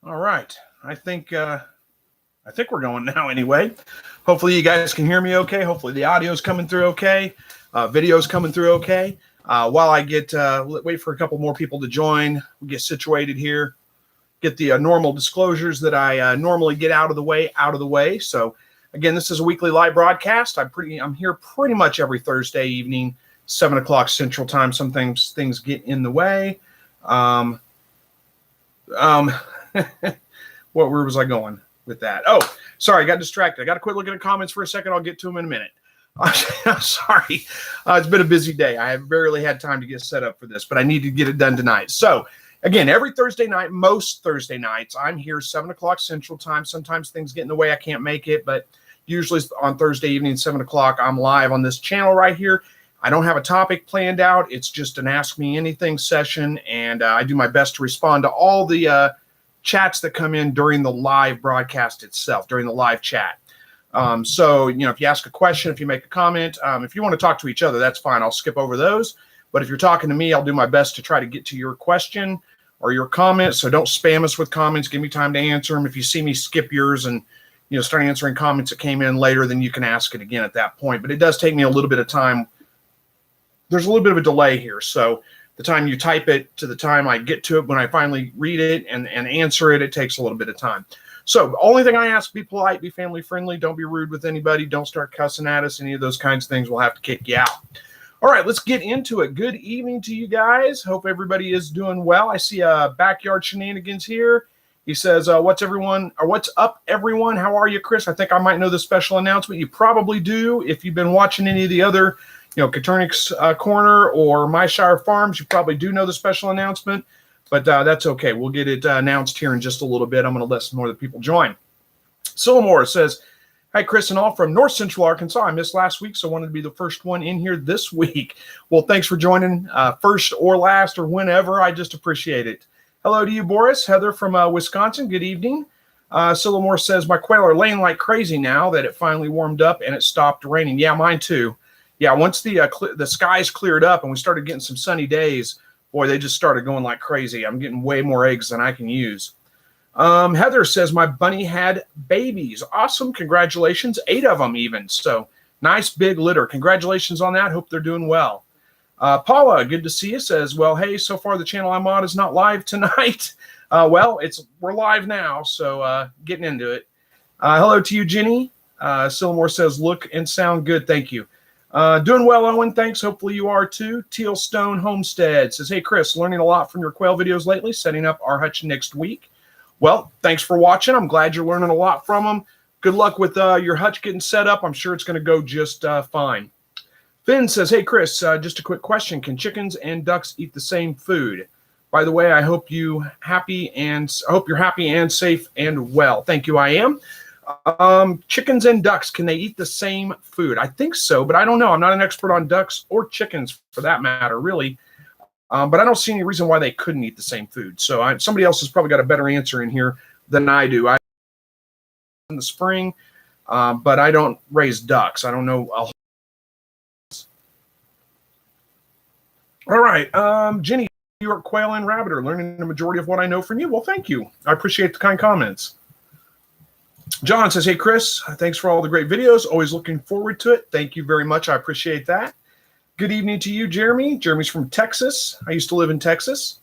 All right. I think we're going now anyway. Hopefully you guys can hear me okay. Hopefully the audio's coming through okay. Video's coming through okay. While I wait for a couple more people to join, we get situated here, get the normal disclosures that I normally get out of the way. So again, this is a weekly live broadcast. I'm here pretty much every Thursday evening, 7 o'clock Central Time. Sometimes things get in the way. Where was I going with that? Oh, sorry, I got distracted. I got to quit looking at comments for a second. I'll get to them in a minute. I'm sorry. It's been a busy day. I have barely had time to get set up for this, but I need to get it done tonight. So, again, every Thursday night, most Thursday nights, I'm here 7 o'clock Central Time. Sometimes things get in the way. I can't make it, but usually on Thursday evening, 7 o'clock, I'm live on this channel right here. I don't have a topic planned out. It's just an Ask Me Anything session, and I do my best to respond to all the chats that come in during the live broadcast itself, during the live chat. So, if you ask a question, if you make a comment, if you want to talk to each other, that's fine. I'll skip over those. But if you're talking to me, I'll do my best to try to get to your question or your comment. So don't spam us with comments. Give me time to answer them. If you see me skip yours and, start answering comments that came in later, then you can ask it again at that point. But it does take me a little bit of time. There's a little bit of a delay here. So the time you type it to the time I get to it, when I finally read it and answer it, it takes a little bit of time. So the only thing I ask, be polite, be family friendly, don't be rude with anybody, don't start cussing at us, any of those kinds of things will have to kick you out. All right, let's get into it. Good evening to you guys. Hope everybody is doing well. I see Backyard Shenanigans here. He says, what's up, everyone? How are you, Chris? I think I might know the special announcement. You probably do. If you've been watching any of the other Katunics Corner or My Shire Farms, you probably do know the special announcement, but that's okay. We'll get it announced here in just a little bit. I'm going to let some more of the people join. Sillamore says, hi, Chris and all from North Central Arkansas. I missed last week, so I wanted to be the first one in here this week. Well, thanks for joining first or last or whenever. I just appreciate it. Hello to you, Boris. Heather from Wisconsin. Good evening. Sillamore says, my quail are laying like crazy now that it finally warmed up and it stopped raining. Yeah, mine too. Yeah, once the skies cleared up and we started getting some sunny days, boy, they just started going like crazy. I'm getting way more eggs than I can use. Heather says, my bunny had babies. Awesome. Congratulations. 8 of them even. So nice big litter. Congratulations on that. Hope they're doing well. Paula, good to see you, says, well, hey, so far the channel I'm on is not live tonight. We're live now, so getting into it. Hello to you, Jenny. Sillamore says, look and sound good. Thank you. Doing well, Owen. Thanks. Hopefully you are too. Teal Stone Homestead says, hey, Chris, learning a lot from your quail videos lately, setting up our hutch next week. Well, thanks for watching. I'm glad you're learning a lot from them. Good luck with your hutch getting set up. I'm sure it's going to go just fine. Finn says, hey, Chris, just a quick question. Can chickens and ducks eat the same food? By the way, I hope you're happy and safe and well. Thank you. I am. Chickens and ducks, can they eat the same food? I think so, but I don't know. I'm not an expert on ducks or chickens for that matter, really. But I don't see any reason why they couldn't eat the same food. So somebody else has probably got a better answer in here than I do. I in the spring, but I don't raise ducks. I don't know. All right, Jenny, New York quail and rabbiter, learning the majority of what I know from you. Well, thank you. I appreciate the kind comments. John says, hey, Chris, thanks for all the great videos. Always looking forward to it. Thank you very much. I appreciate that. Good evening to you, Jeremy. Jeremy's from Texas. I used to live in Texas.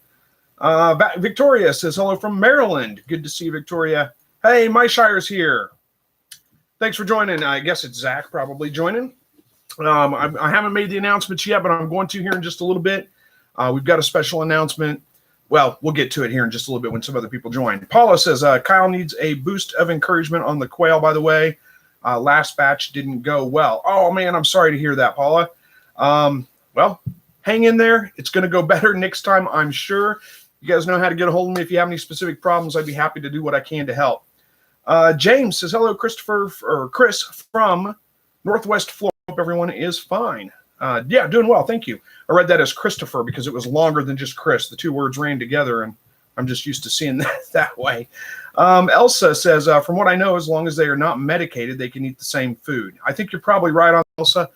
Victoria says, hello from Maryland. Good to see you, Victoria. Hey, My Shire's here. Thanks for joining. I guess it's Zach probably joining. I haven't made the announcements yet, but I'm going to here in just a little bit. We've got a special announcement. Well, we'll get to it here in just a little bit when some other people join. Paula says, Kyle needs a boost of encouragement on the quail, by the way. Last batch didn't go well. Oh, man, I'm sorry to hear that, Paula. Well, hang in there. It's going to go better next time, I'm sure. You guys know how to get a hold of me. If you have any specific problems, I'd be happy to do what I can to help. James says, hello, Chris from Northwest Florida. Hope everyone is fine. Yeah, doing well. Thank you. I read that as Christopher because it was longer than just Chris. The two words ran together, and I'm just used to seeing that way. Elsa says, from what I know, as long as they are not medicated, they can eat the same food. I think you're probably right on, Elsa.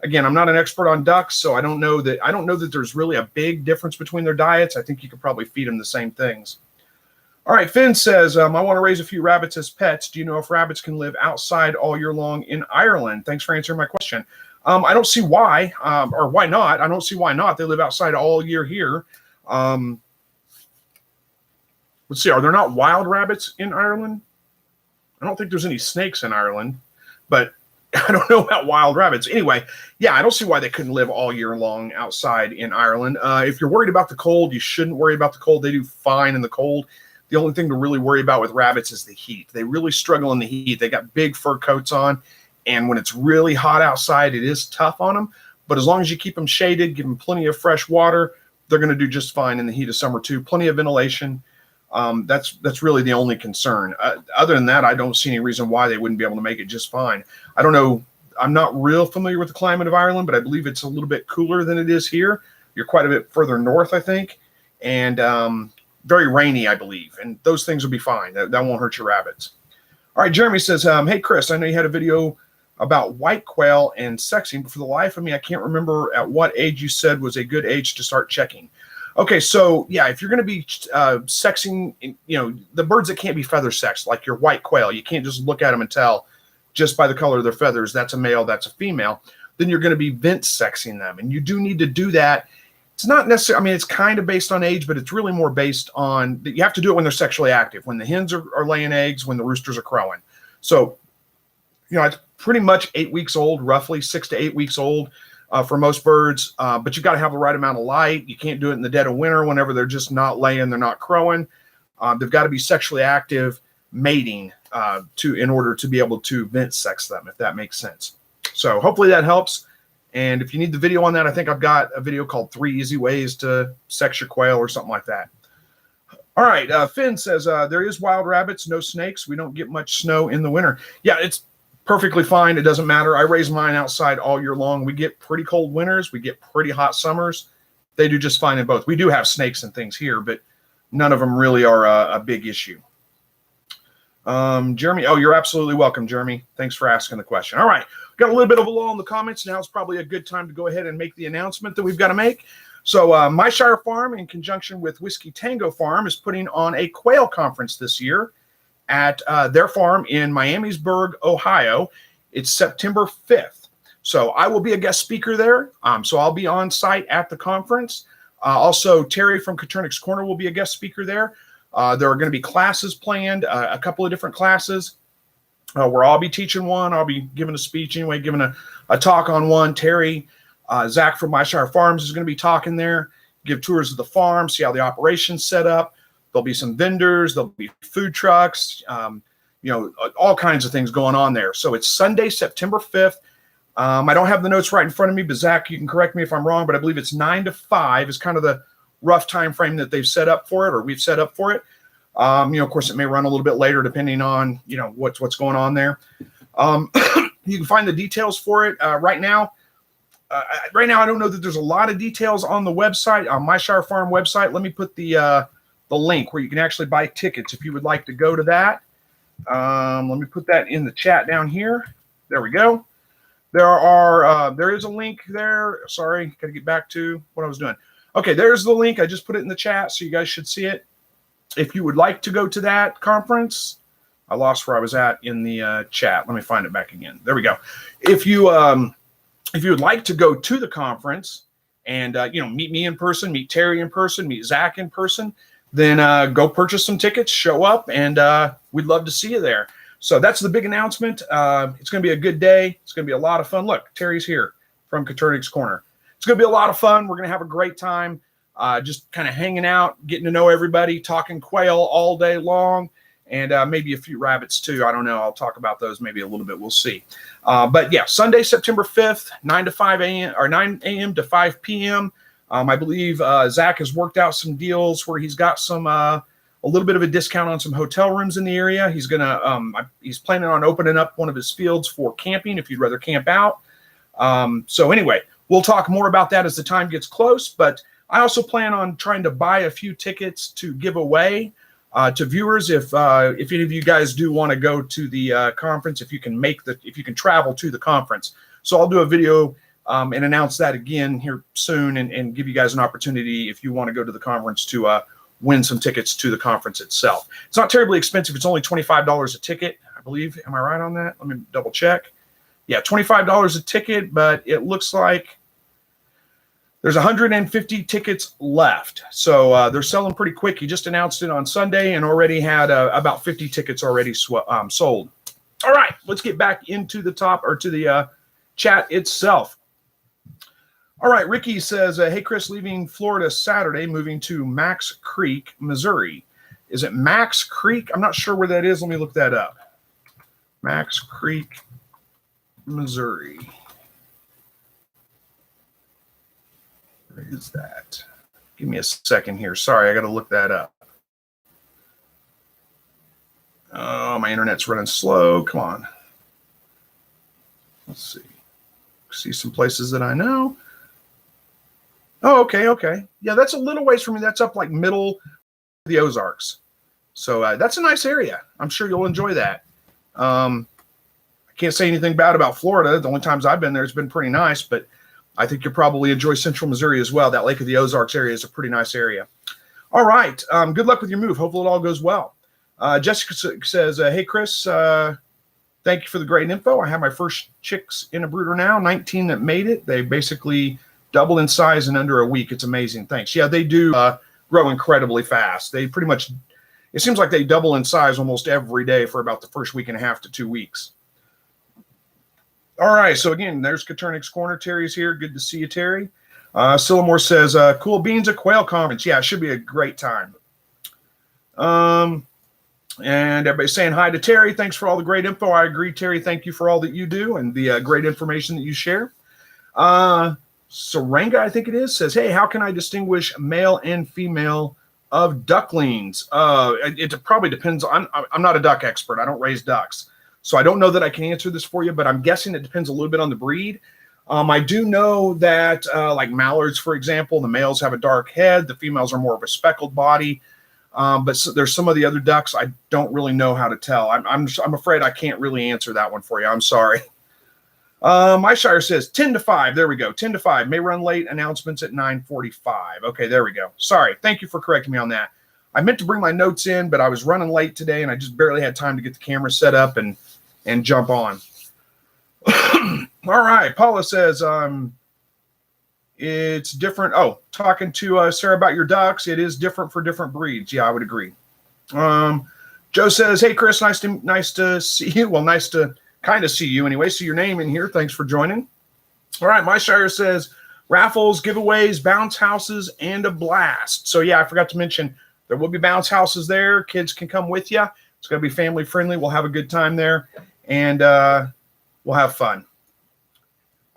Again, I'm not an expert on ducks, so I don't know that there's really a big difference between their diets. I think you could probably feed them the same things. All right, Finn says, I want to raise a few rabbits as pets. Do you know if rabbits can live outside all year long in Ireland? Thanks for answering my question. I don't see why, or why not. I don't see why not. They live outside all year here. Let's see, are there not wild rabbits in Ireland? I don't think there's any snakes in Ireland, but I don't know about wild rabbits. Anyway, yeah, I don't see why they couldn't live all year long outside in Ireland. If you're worried about the cold, you shouldn't worry about the cold. They do fine in the cold. The only thing to really worry about with rabbits is the heat. They really struggle in the heat. They got big fur coats on, and when it's really hot outside, it is tough on them. But as long as you keep them shaded, give them plenty of fresh water, they're going to do just fine in the heat of summer too. Plenty of ventilation. That's really the only concern. Other than that, I don't see any reason why they wouldn't be able to make it just fine. I don't know. I'm not real familiar with the climate of Ireland, but I believe it's a little bit cooler than it is here. You're quite a bit further north, I think, and very rainy, I believe. And those things will be fine. That won't hurt your rabbits. All right, Jeremy says, hey, Chris, I know you had a video about white quail and sexing, but for the life of me, I can't remember at what age you said was a good age to start checking. Okay, so yeah, if you're going to be sexing, the birds that can't be feather sexed, like your white quail, you can't just look at them and tell just by the color of their feathers, that's a male, that's a female. Then you're going to be vent sexing them. And you do need to do that. It's not necessarily, it's kind of based on age, but it's really more based on, you have to do it when they're sexually active, when the hens are laying eggs, when the roosters are crowing. So, it's pretty much 8 weeks old, roughly 6 to 8 weeks old. For most birds, but you've got to have the right amount of light. You can't do it in the dead of winter whenever they're just not laying, they're not crowing. They've got to be sexually active mating in order to be able to vent sex them, if that makes sense. So hopefully that helps. And if you need the video on that, I think I've got a video called 3 Easy Ways to Sex Your Quail or something like that. All right, Finn says, there is wild rabbits, no snakes. We don't get much snow in the winter. Yeah, it's perfectly fine. It doesn't matter. I raise mine outside all year long. We get pretty cold winters. We get pretty hot summers. They do just fine in both. We do have snakes and things here, but none of them really are a big issue. Jeremy, you're absolutely welcome, Jeremy. Thanks for asking the question. All right, got a little bit of a lull in the comments. Now it's probably a good time to go ahead and make the announcement that we've got to make. So My Shire Farm, in conjunction with Whiskey Tango Farm, is putting on a quail conference this year at their farm in Miamisburg, Ohio. It's September 5th. So I will be a guest speaker there. So I'll be on site at the conference. Also, Terry from Katunics Corner will be a guest speaker there. There are going to be classes planned, a couple of different classes where I'll be teaching one. I'll be giving a speech anyway, giving a talk on one. Terry, Zach from My Shire Farms is going to be talking there, give tours of the farm, see how the operation's set up. There'll be some vendors, there'll be food trucks, all kinds of things going on there. So it's Sunday, September 5th. I don't have the notes right in front of me, but Zach, you can correct me if I'm wrong, but I believe it's 9 to 5 is kind of the rough time frame that they've set up for it, or we've set up for it. Of course, it may run a little bit later depending on, what's going on there. You can find the details for it right now. I don't know that there's a lot of details on the website, on My Shire Farm website. Let me put the link where you can actually buy tickets if you would like to go to that. Let me put that in the chat down here. There we go. There is a link there. Sorry, got to get back to what I was doing. Okay, there's the link. I just put it in the chat, so you guys should see it. If you would like to go to that conference, I lost where I was at in the chat. Let me find it back again. There we go. If you would like to go to the conference and meet me in person, meet Terry in person, meet Zach in person, then go purchase some tickets, show up, and we'd love to see you there. So that's the big announcement. It's going to be a good day. It's going to be a lot of fun. Look, Terry's here from Katunics Corner. It's going to be a lot of fun. We're going to have a great time just kind of hanging out, getting to know everybody, talking quail all day long, and maybe a few rabbits too. I don't know. I'll talk about those maybe a little bit. We'll see. But yeah, Sunday, September 5th, 9 a.m. to 5 p.m. I believe Zach has worked out some deals where he's got some a little bit of a discount on some hotel rooms in the area. He's he's planning on opening up one of his fields for camping if you'd rather camp out. So anyway, we'll talk more about that as the time gets close. But I also plan on trying to buy a few tickets to give away to viewers if any of you guys do want to go to the conference, if you can travel to the conference. So I'll do a video and announce that again here soon and give you guys an opportunity if you want to go to the conference to win some tickets to the conference itself. It's not terribly expensive. It's only $25 a ticket, I believe. Am I right on that? Let me double check. Yeah, $25 a ticket, but it looks like there's 150 tickets left. So they're selling pretty quick. He just announced it on Sunday and already had about 50 tickets already sold. All right, let's get back into the chat itself. All right, Ricky says, hey, Chris, leaving Florida Saturday, moving to Max Creek, Missouri. Is it Max Creek? I'm not sure where that is. Let me look that up. Max Creek, Missouri. Where is that? Give me a second here. Sorry, I got to look that up. Oh, my internet's running slow. Come on. Let's see. See some places that I know. Oh, okay. Yeah, that's a little ways from me. That's up like middle of the Ozarks. So that's a nice area. I'm sure you'll enjoy that. I can't say anything bad about Florida. The only times I've been there, it's been pretty nice, but I think you'll probably enjoy Central Missouri as well. That Lake of the Ozarks area is a pretty nice area. All right. Good luck with your move. Hopefully it all goes well. Jessica says, hey, Chris, thank you for the great info. I have my first chicks in a brooder now, 19 that made it. They basically double in size in under a week. It's amazing. Thanks. Yeah, they do grow incredibly fast. They pretty much, it seems like they double in size almost every day for about the first week and a half to 2 weeks. All right. So again, there's Katunics Corner. Terry's here. Good to see you, Terry. Sillamore says, cool beans at Quail Conference. Yeah, it should be a great time. And everybody's saying hi to Terry. Thanks for all the great info. I agree, Terry. Thank you for all that you do and the great information that you share. Saranga, I think it is, says, hey, how can I distinguish male and female of ducklings? It probably depends. I'm not a duck expert. I don't raise ducks. So I don't know that I can answer this for you, but I'm guessing it depends a little bit on the breed. I do know that like mallards, for example, the males have a dark head. The females are more of a speckled body. But there's some of the other ducks I don't really know how to tell. I'm afraid I can't really answer that one for you. I'm sorry. My Shire says 10 to 5. There we go. 10 to 5. May run late. Announcements at 9:45. Okay, there we go. Sorry. Thank you for correcting me on that. I meant to bring my notes in, but I was running late today, and I just barely had time to get the camera set up and jump on. All right. Paula says it's different. Oh, talking to Sarah about your ducks. It is different for different breeds. Yeah, I would agree. Joe says, hey, Chris, nice to see you. Well, nice to kind of see you anyway. See your name in here. Thanks for joining. All right. My Shire says raffles, giveaways, bounce houses, and a blast. So yeah, I forgot to mention there will be bounce houses there. Kids can come with you. It's going to be family friendly. We'll have a good time there and we'll have fun.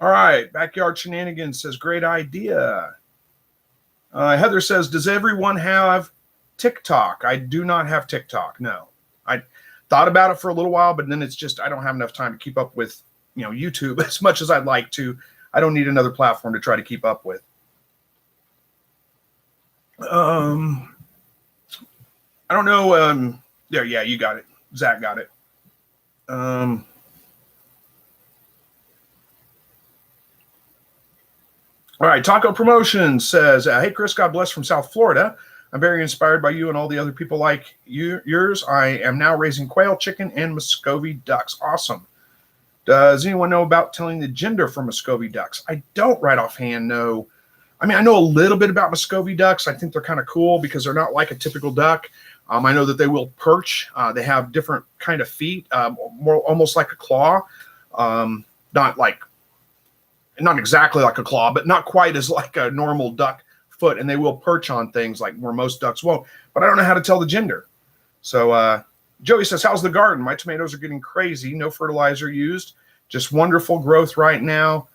All right. Backyard Shenanigans says, great idea. Heather says, does everyone have TikTok? I do not have TikTok. No. I thought about it for a little while, but then it's just I don't have enough time to keep up with, YouTube as much as I'd like to. I don't need another platform to try to keep up with. I don't know. Yeah, you got it. Zach got it. All right. Taco Promotions says, hey, Chris, God bless from South Florida. I'm very inspired by you and all the other people like yours. I am now raising quail, chicken, and Muscovy ducks. Awesome. Does anyone know about telling the gender for Muscovy ducks? I don't right offhand know. I mean, I know a little bit about Muscovy ducks. I think they're kind of cool because they're not like a typical duck. I know that they will perch. They have different kind of feet, more almost like a claw. Not exactly like a claw, but not quite as like a normal duck foot. And they will perch on things like where most ducks won't. But I don't know how to tell the gender. So Joey says, how's the garden? My tomatoes are getting crazy. No fertilizer used. Just wonderful growth right now.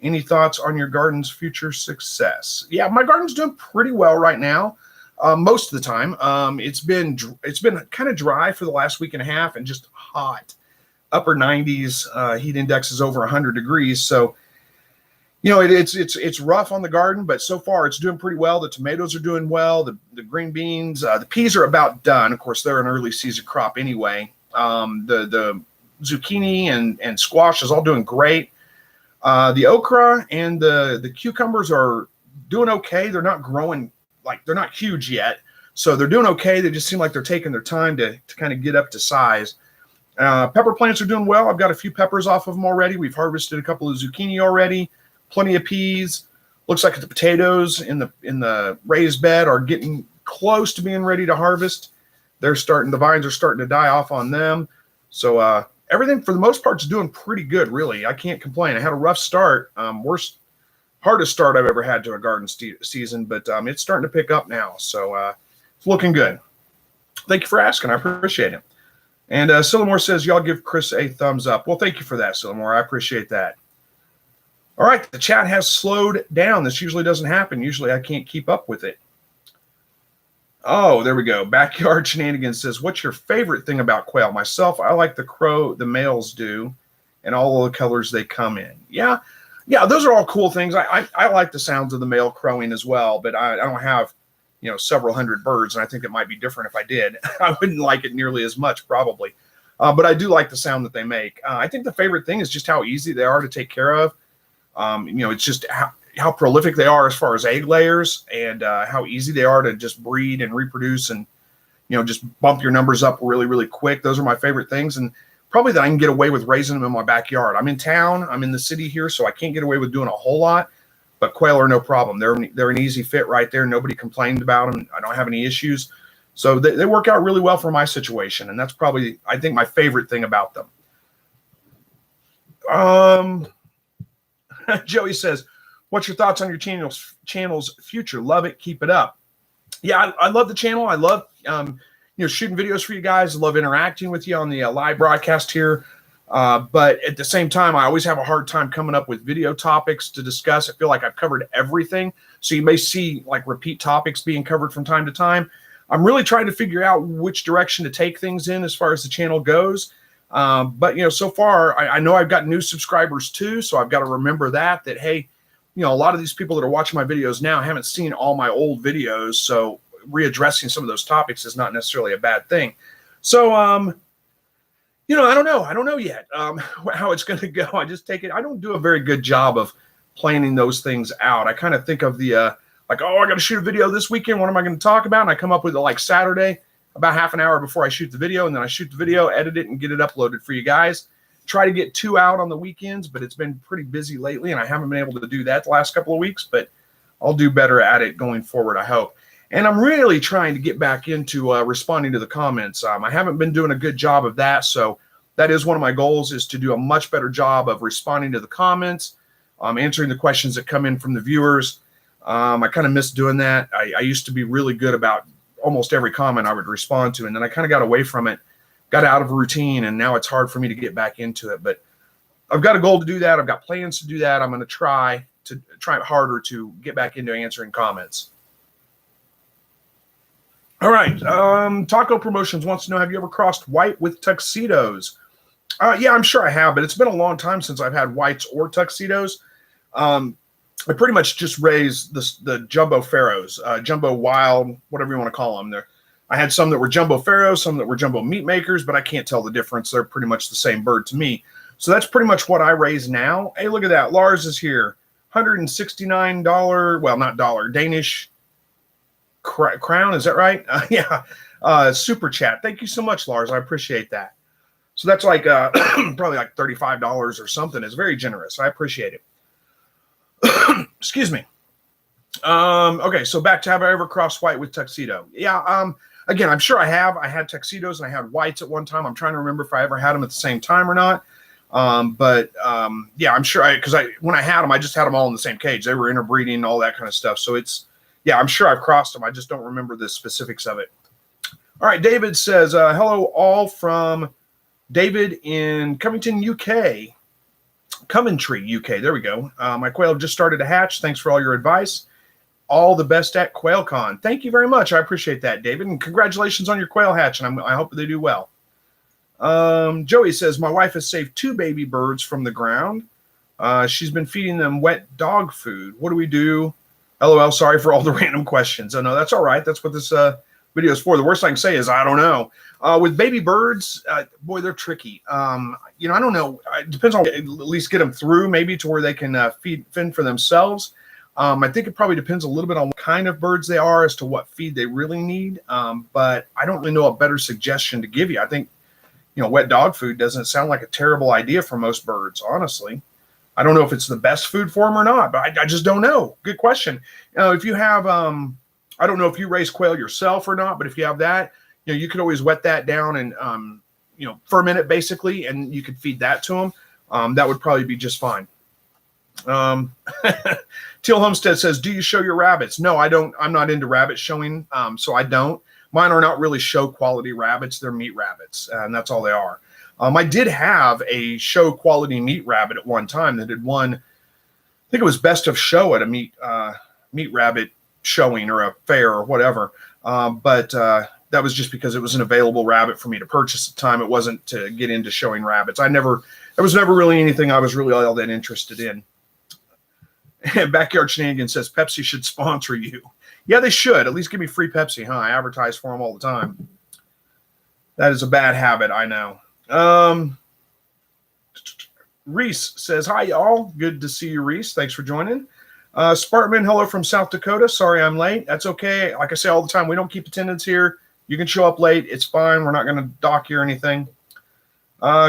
Any thoughts on your garden's future success? Yeah, my garden's doing pretty well right now. Most of the time. It's been kind of dry for the last week and a half and just hot. Upper 90s, heat index is over 100 degrees. So, it's rough on the garden, but so far it's doing pretty well. The tomatoes are doing well. The green beans, the peas are about done. Of course, they're an early season crop anyway. The zucchini and squash is all doing great. The okra and the cucumbers are doing okay. They're not growing, they're not huge yet, So they're doing okay. They just seem like they're taking their time to kind of get up to size. Pepper plants are doing well. I've got a few peppers off of them already. We've harvested a couple of zucchini already, plenty of peas. Looks like the potatoes in the raised bed are getting close to being ready to harvest. The vines are starting to die off on them. So everything for the most part is doing pretty good, really. I can't complain. I had a rough start, hardest start I've ever had to a garden season, but it's starting to pick up now. So it's looking good. Thank you for asking. I appreciate it. And Sillamore says, y'all give Chris a thumbs up. Well, thank you for that, Sillamore. I appreciate that. All right, the chat has slowed down. This usually doesn't happen. Usually I can't keep up with it. Oh, there we go. Backyard Shenanigans says, what's your favorite thing about quail? Myself, I like the crow the males do and all the colors they come in. Yeah, those are all cool things. I like the sounds of the male crowing as well, but I don't have, several hundred birds, and I think it might be different if I did. I wouldn't like it nearly as much, probably. But I do like the sound that they make. I think the favorite thing is just how easy they are to take care of. It's just how prolific they are as far as egg layers, and how easy they are to just breed and reproduce and, just bump your numbers up really, really quick. Those are my favorite things. And probably that I can get away with raising them in my backyard. I'm in town. I'm in the city here, so I can't get away with doing a whole lot. But quail are no problem. They're an easy fit right there. Nobody complained about them. I don't have any issues. So they work out really well for my situation. And that's probably, I think, my favorite thing about them. Joey says, what's your thoughts on your channel's future? Love it. Keep it up. Yeah, I love the channel. I love shooting videos for you guys. I love interacting with you on the live broadcast here. But at the same time, I always have a hard time coming up with video topics to discuss. I feel like I've covered everything. So you may see like repeat topics being covered from time to time. I'm really trying to figure out which direction to take things in as far as the channel goes. But so far, I know I've got new subscribers too. So I've got to remember that, hey, a lot of these people that are watching my videos now haven't seen all my old videos. So readdressing some of those topics is not necessarily a bad thing. So, I don't know. I don't know yet how it's going to go. I just take it. I don't do a very good job of planning those things out. I kind of think of the, I got to shoot a video this weekend. What am I going to talk about? And I come up with it like Saturday, about half an hour before I shoot the video. And then I shoot the video, edit it, and get it uploaded for you guys. Try to get 2 out on the weekends, but it's been pretty busy lately, and I haven't been able to do that the last couple of weeks, but I'll do better at it going forward, I hope. And I'm really trying to get back into responding to the comments. I haven't been doing a good job of that, so that is one of my goals, is to do a much better job of responding to the comments, answering the questions that come in from the viewers. I kind of miss doing that. I used to be really good about almost every comment I would respond to, and then I kind of got away from it, got out of a routine, and now it's hard for me to get back into it. But I've got a goal to do that. I've got plans to do that. I'm going to try harder to get back into answering comments. All right. Taco Promotions wants to know, have you ever crossed white with tuxedos? Yeah, I'm sure I have, but it's been a long time since I've had whites or tuxedos. I pretty much just raised the jumbo pharaohs, jumbo wild, whatever you want to call them. I had some that were jumbo pharaohs, some that were jumbo meat makers, but I can't tell the difference. They're pretty much the same bird to me. So that's pretty much what I raise now. Hey, look at that. Lars is here. $169, well, not dollar, Danish crown. Is that right? Yeah. Super chat. Thank you so much, Lars. I appreciate that. So that's like probably like $35 or something. It's very generous. I appreciate it. Excuse me. Okay, so back to, have I ever crossed white with tuxedo? Yeah. Again, I'm sure I have. I had tuxedos and I had whites at one time. I'm trying to remember if I ever had them at the same time or not. Yeah, I'm sure because when I had them, I just had them all in the same cage. They were interbreeding and all that kind of stuff. So yeah, I'm sure I've crossed them. I just don't remember the specifics of it. All right, David says, hello all from David in Covington, UK. Coventry, UK. There we go. My quail just started to hatch. Thanks for all your advice. All the best at QuailCon. Thank you very much. I appreciate that, David. And congratulations on your quail hatch. And I hope they do well. Joey says, my wife has saved 2 baby birds from the ground. She's been feeding them wet dog food. What do we do? LOL, sorry for all the random questions. Oh, no, that's all right. That's what this video is for. The worst I can say is I don't know. With baby birds, boy, they're tricky. I don't know. It depends on, at least get them through maybe to where they can fend for themselves. I think it probably depends a little bit on what kind of birds they are as to what feed they really need. But I don't really know a better suggestion to give you. I think, wet dog food doesn't sound like a terrible idea for most birds, honestly. I don't know if it's the best food for them or not, but I just don't know. Good question. If you have, I don't know if you raise quail yourself or not, but if you have that, you could always wet that down and, ferment it basically, and you could feed that to them. That would probably be just fine. Teal Homestead says, do you show your rabbits? No, I don't. I'm not into rabbit showing, so I don't. Mine are not really show quality rabbits. They're meat rabbits, and that's all they are. I did have a show quality meat rabbit at one time that had won, I think it was best of show at a meat rabbit showing or a fair or whatever. But that was just because it was an available rabbit for me to purchase at the time. It wasn't to get into showing rabbits. There was never really anything I was really all that interested in. Backyard Shenanigans says Pepsi should sponsor you. Yeah, they should. At least give me free Pepsi, huh? I advertise for them all the time. That is a bad habit, I know. Reese says, hi, y'all. Good to see you, Reese. Thanks for joining. Spartman, hello from South Dakota. Sorry I'm late. That's okay. Like I say all the time, we don't keep attendance here. You can show up late. It's fine. We're not going to dock you or anything.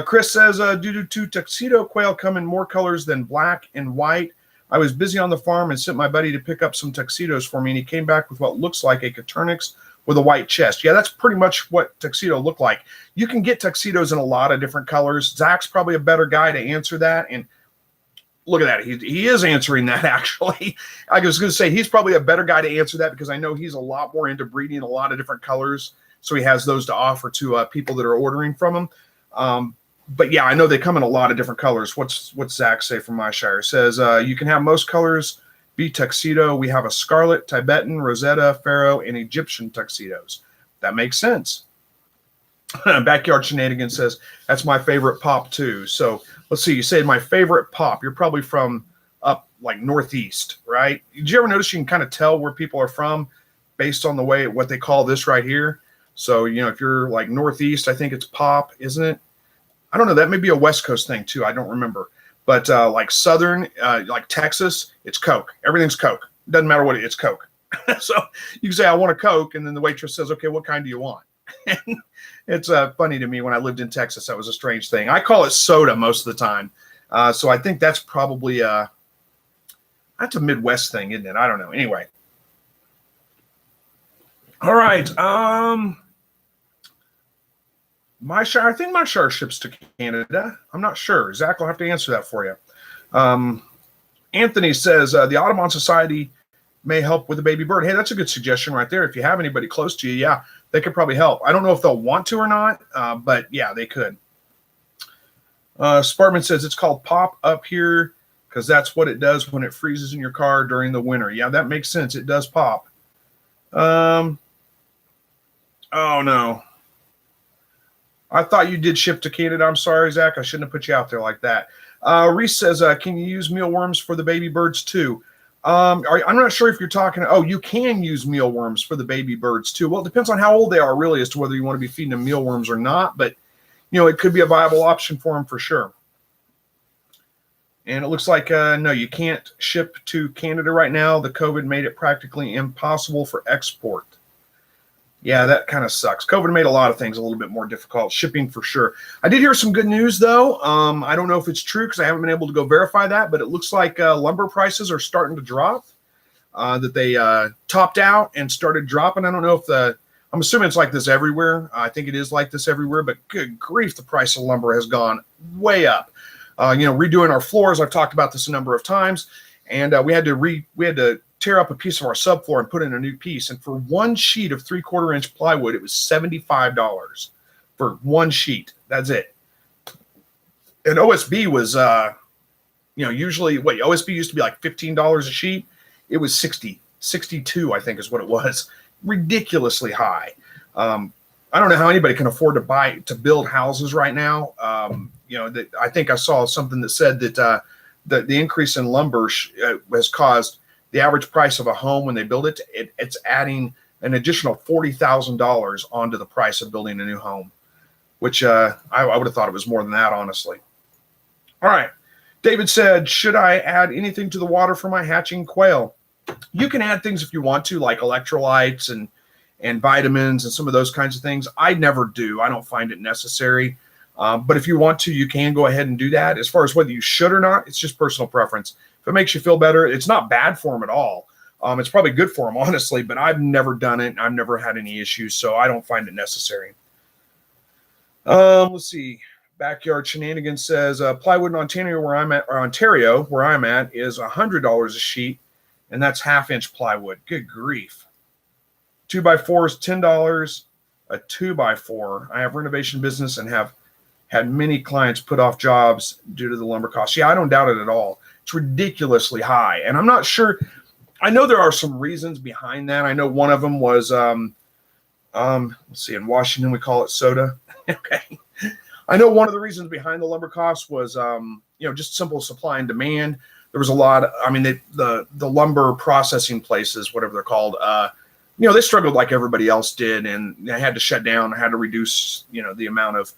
Chris says, do tuxedo quail come in more colors than black and white? I was busy on the farm and sent my buddy to pick up some tuxedos for me, and he came back with what looks like a Katunics with a white chest. Yeah, that's pretty much what tuxedo look like. You can get tuxedos in a lot of different colors. Zach's probably a better guy to answer that, and look at that. He is answering that, actually. I was going to say he's probably a better guy to answer that because I know he's a lot more into breeding a lot of different colors, so he has those to offer to people that are ordering from him. But yeah, I know they come in a lot of different colors. What's Zach say from my shire? Says you can have most colors be tuxedo. We have a scarlet, Tibetan, Rosetta, Pharaoh, and Egyptian tuxedos. That makes sense. Backyard Shenanigans says that's my favorite pop too. So let's see. You say my favorite pop. You're probably from up like Northeast, right? Did you ever notice you can kind of tell where people are from based on the way what they call this right here? So if you're like Northeast, I think it's pop, isn't it? I don't know. That may be a West Coast thing too. I don't remember. But like Southern, like Texas, it's Coke. Everything's Coke. Doesn't matter what it's Coke. So you can say, I want a Coke. And then the waitress says, okay, what kind do you want? And it's funny to me when I lived in Texas. That was a strange thing. I call it soda most of the time. So I think that's probably that's a Midwest thing, isn't it? I don't know. Anyway. All right. I think my shire ships to Canada. I'm not sure. Zach will have to answer that for you. Anthony says the Audubon Society may help with the baby bird. Hey, that's a good suggestion right there. If you have anybody close to you, yeah, they could probably help. I don't know if they'll want to or not, but yeah, they could. Spartman says it's called pop up here because that's what it does when it freezes in your car during the winter. Yeah, that makes sense. It does pop. Oh, no. I thought you did ship to Canada. I'm sorry, Zach. I shouldn't have put you out there like that. Reese says, can you use mealworms for the baby birds too? I'm not sure if you're talking. Oh, you can use mealworms for the baby birds too. Well, it depends on how old they are, really, as to whether you want to be feeding them mealworms or not. But, it could be a viable option for them for sure. And it looks like, no, you can't ship to Canada right now. The COVID made it practically impossible for export. Yeah, that kind of sucks. COVID made a lot of things a little bit more difficult. Shipping for sure. I did hear some good news, though. I don't know if it's true because I haven't been able to go verify that, but it looks like lumber prices are starting to drop, that they topped out and started dropping. I don't know if I'm assuming it's like this everywhere. I think it is like this everywhere, but good grief, the price of lumber has gone way up. Redoing our floors, I've talked about this a number of times, and we had to tear up a piece of our subfloor and put in a new piece. And for one sheet of 3/4 inch plywood, it was $75 for one sheet. That's it. And OSB was, usually OSB used to be like $15 a sheet. It was 62, I think is what it was. Ridiculously high. I don't know how anybody can afford to build houses right now. I think I saw something that said that the increase in lumber has caused the average price of a home when they build it, it's adding an additional $40,000 onto the price of building a new home, which I would have thought it was more than that, honestly. All right. David said, should I add anything to the water for my hatching quail? You can add things if you want to, like electrolytes and vitamins and some of those kinds of things. I never do. I don't find it necessary. But if you want to, you can go ahead and do that. As far as whether you should or not, it's just personal preference. If it makes you feel better, it's not bad for them at all. It's probably good for them, honestly, but I've never done it. I've never had any issues, so I don't find it necessary. Let's see. Backyard Shenanigans says plywood in Ontario, where I'm at, is $100 a sheet, and that's 1/2-inch plywood. Good grief. 2x4 is $10. A 2x4. I have renovation business and have had many clients put off jobs due to the lumber costs. Yeah, I don't doubt it at all. It's ridiculously high, and I'm not sure. I know there are some reasons behind that. I know one of them was, let's see, in Washington we call it soda. Okay. I know one of the reasons behind the lumber costs was, just simple supply and demand. There was a lot. The lumber processing places, whatever they're called, they struggled like everybody else did, and they had to shut down. Had to reduce, the amount of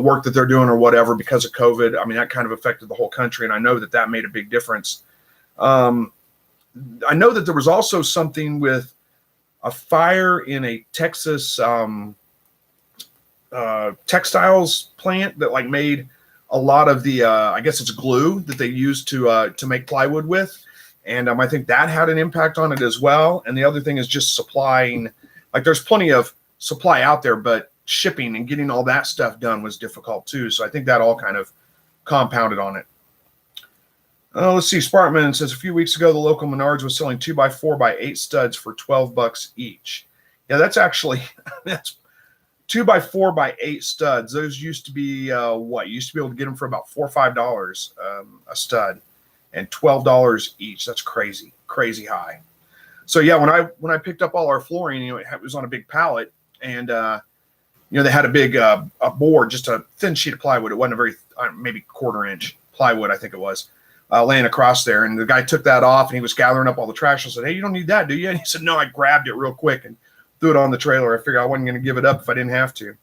work that they're doing or whatever because of COVID. That kind of affected the whole country, and I know that made a big difference. I know that there was also something with a fire in a Texas textiles plant that made a lot of the I guess it's glue that they use to make plywood with, and I think that had an impact on it as well. And the other thing is just supplying. There's plenty of supply out there, but shipping and getting all that stuff done was difficult too. So I think that all kind of compounded on it. Let's see. Sparkman says a few weeks ago the local Menards was selling 2x4x8 studs for $12 each. Yeah, that's actually that's 2x4x8 studs. Those used to be You used to be able to get them for about $4 or $5 a stud, and $12 each. That's crazy high. So yeah, when I picked up all our flooring, it was on a big pallet, and they had a big a board, just a thin sheet of plywood. It wasn't a very maybe 1/4 inch plywood, I think it was, laying across there. And the guy took that off, and he was gathering up all the trash. I said, "Hey, you don't need that, do you?" And he said, "No." I grabbed it real quick and threw it on the trailer. I figured I wasn't going to give it up if I didn't have to.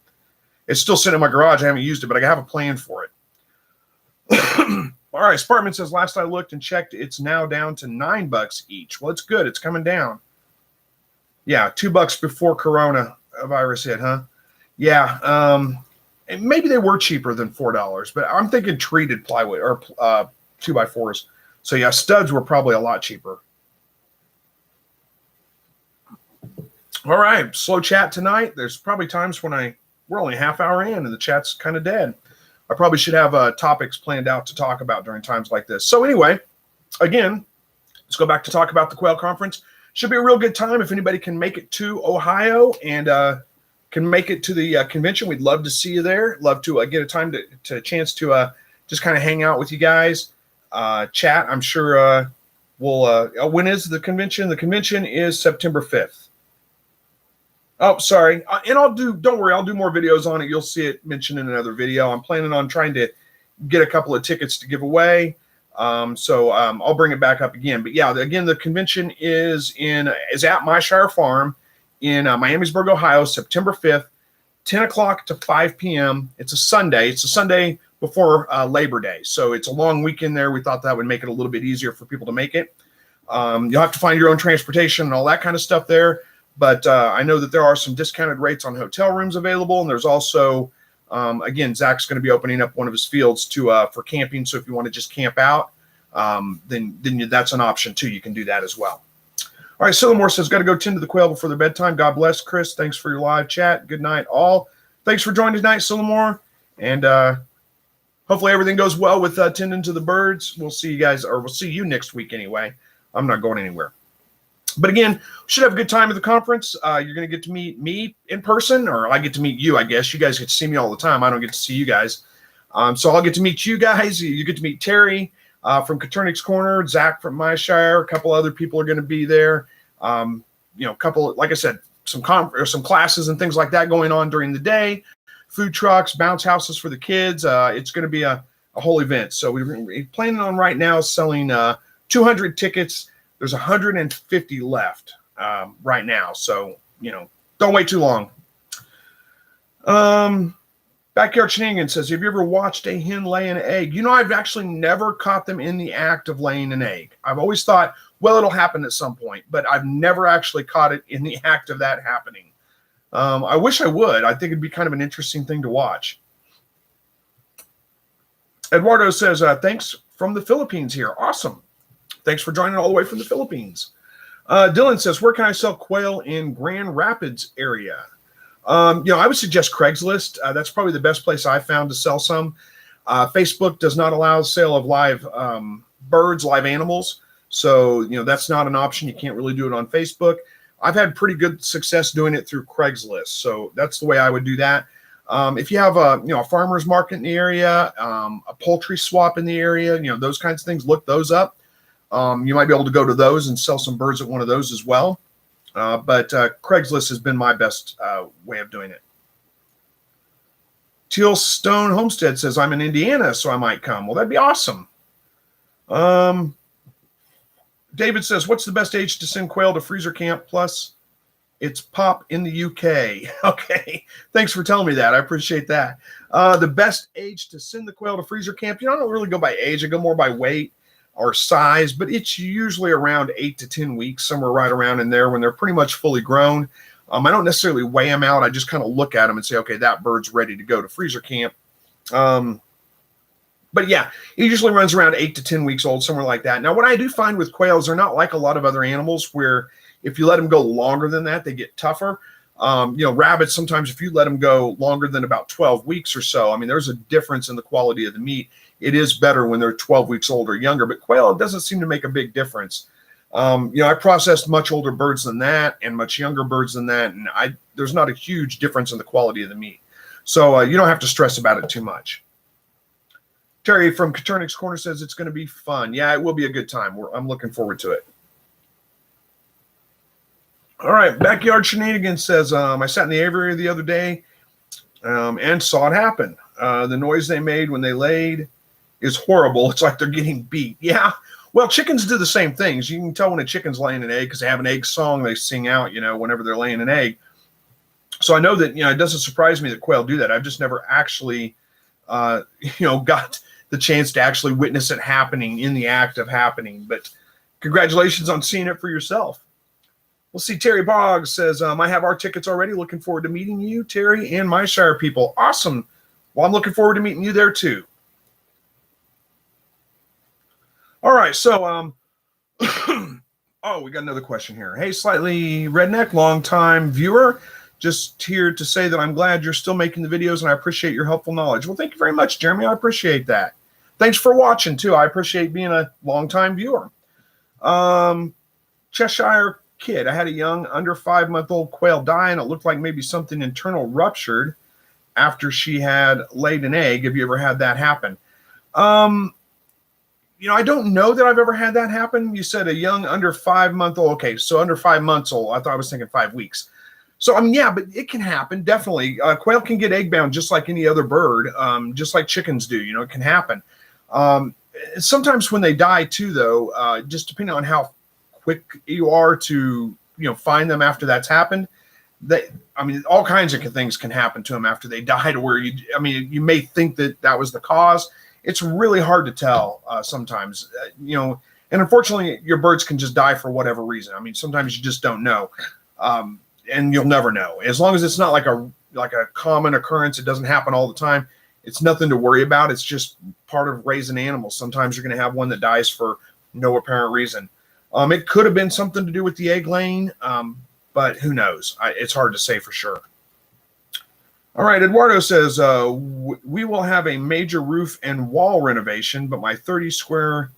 It's still sitting in my garage. I haven't used it, but I have a plan for it. All right. Sparkman says, last I looked and checked, it's now down to $9 each. Well, it's good. It's coming down. Yeah. $2 before Corona virus hit, huh? Yeah. And maybe they were cheaper than $4, but I'm thinking treated plywood or 2x4s. So yeah, studs were probably a lot cheaper. All right, slow chat tonight. There's probably times when we're only a half hour in and the chat's kind of dead. I probably should have topics planned out to talk about during times like this. So anyway, again, let's go back to talk about the Quail Conference. Should be a real good time if anybody can make it to Ohio and can make it to the convention. We'd love to see you there. Love to get a time to chance to just kind of hang out with you guys, chat. I'm sure we'll. When is the convention? The convention is September 5th. Oh, sorry. And don't worry, I'll do more videos on it. You'll see it mentioned in another video. I'm planning on trying to get a couple of tickets to give away. So I'll bring it back up again. But yeah, again, the convention is at My Shire Farm in Miamisburg, Ohio, September 5th, 10 o'clock to 5 p.m. It's a Sunday. It's a Sunday before Labor Day. So it's a long weekend there. We thought that would make it a little bit easier for people to make it. You'll have to find your own transportation and all that kind of stuff there. But I know that there are some discounted rates on hotel rooms available. And there's also, again, Zach's going to be opening up one of his fields for camping. So if you want to just camp out, then that's an option too. You can do that as well. All right, Sillamore says, got to go tend to the quail before their bedtime. God bless, Chris. Thanks for your live chat. Good night, all. Thanks for joining tonight, Sillamore. And hopefully everything goes well with tending to the birds. We'll see you guys, or we'll see you next week anyway. I'm not going anywhere. But again, we should have a good time at the conference. You're going to get to meet me in person, or I get to meet you, I guess. You guys get to see me all the time. I don't get to see you guys. So I'll get to meet you guys. You get to meet Terry from Katunics Corner, Zach from My Shire. A couple other people are going to be there. A couple, like I said, some classes and things like that going on during the day. Food trucks, bounce houses for the kids. It's going to be a whole event. So we're planning on right now selling 200 tickets. There's 150 left right now. So, don't wait too long. Backyard Shenanigans says, have you ever watched a hen lay an egg? You know, I've actually never caught them in the act of laying an egg. I've always thought, well, it'll happen at some point, but I've never actually caught it in the act of that happening. I wish I would. I think it'd be kind of an interesting thing to watch. Eduardo says, thanks from the Philippines here. Awesome. Thanks for joining all the way from the Philippines. Dylan says, where can I sell quail in Grand Rapids area? I would suggest Craigslist. That's probably the best place I found to sell some. Facebook does not allow sale of live birds, live animals. So, that's not an option. You can't really do it on Facebook. I've had pretty good success doing it through Craigslist. So that's the way I would do that. If you have a farmer's market in the area, a poultry swap in the area, those kinds of things, look those up. You might be able to go to those and sell some birds at one of those as well. But Craigslist has been my best way of doing it. Teal Stone Homestead says, I'm in Indiana, so I might come. Well, that'd be awesome. David says, what's the best age to send quail to freezer camp? Plus, it's pop in the UK. Okay. Thanks for telling me that. I appreciate that. The best age to send the quail to freezer camp, I don't really go by age. I go more by weight or size, but it's usually around 8 to 10 weeks, somewhere right around in there when they're pretty much fully grown. I don't necessarily weigh them out. I just kind of look at them and say, okay, that bird's ready to go to freezer camp. But yeah, it usually runs around 8 to 10 weeks old, somewhere like that. Now, what I do find with quails, they're not like a lot of other animals where if you let them go longer than that, they get tougher. Rabbits, sometimes if you let them go longer than about 12 weeks or so, there's a difference in the quality of the meat. It is better when they're 12 weeks old or younger, but quail, it doesn't seem to make a big difference. I processed much older birds than that and much younger birds than that, and there's not a huge difference in the quality of the meat. So you don't have to stress about it too much. Terry from Katunics Corner says it's going to be fun. Yeah, it will be a good time. I'm looking forward to it. All right, Backyard Shenanigans says, I sat in the aviary the other day and saw it happen. The noise they made when they laid is horrible. It's like they're getting beat. Yeah, well, chickens do the same things. You can tell when a chicken's laying an egg because they have an egg song they sing out, whenever they're laying an egg. So I know that, it doesn't surprise me that quail do that. I've just never actually, got the chance to actually witness it happening in the act of happening. But congratulations on seeing it for yourself. We'll see. Terry Boggs says, I have our tickets already. Looking forward to meeting you, Terry, and my Shire people. Awesome. Well, I'm looking forward to meeting you there too. All right. So, we got another question here. Hey, Slightly Redneck, long-time viewer. Just here to say that I'm glad you're still making the videos and I appreciate your helpful knowledge. Well, thank you very much, Jeremy. I appreciate that. Thanks for watching too. I appreciate being a long-time viewer. Cheshire Kid. I had a young under 5-month-old quail die and it looked like maybe something internal ruptured after she had laid an egg. Have you ever had that happen? I don't know that I've ever had that happen. You said a young under 5-month-old. Okay, so under 5 months old. I thought I was thinking 5 weeks. So, yeah, but it can happen, definitely. Quail can get egg bound just like any other bird, just like chickens do. It can happen. Sometimes when they die too, though, just depending on how quick you are to, find them after that's happened, all kinds of things can happen to them after they die to where you may think that was the cause. It's really hard to tell sometimes, and unfortunately your birds can just die for whatever reason. Sometimes you just don't know. And you'll never know. As long as it's not like a common occurrence, it doesn't happen all the time. It's nothing to worry about. It's just part of raising animals. Sometimes you're going to have one that dies for no apparent reason. It could have been something to do with the egg laying, but who knows? It's hard to say for sure. All right, Eduardo says, we will have a major roof and wall renovation, but my 30 square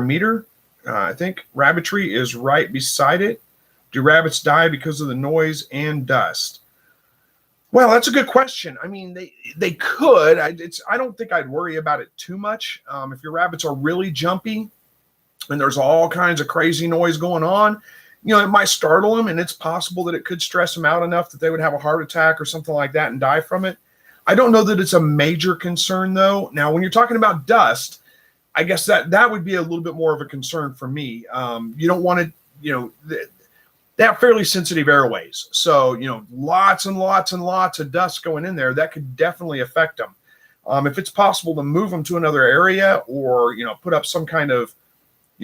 meter, I think, rabbitry is right beside it. Do rabbits die because of the noise and dust? Well, that's a good question. They could. I don't think I'd worry about it too much. If your rabbits are really jumpy and there's all kinds of crazy noise going on, it might startle them, and it's possible that it could stress them out enough that they would have a heart attack or something like that and die from it. I don't know that it's a major concern, though. Now, when you're talking about dust, I guess that would be a little bit more of a concern for me. You don't want to, they have fairly sensitive airways. So, lots and lots and lots of dust going in there, that could definitely affect them. If it's possible to move them to another area or, put up some kind of,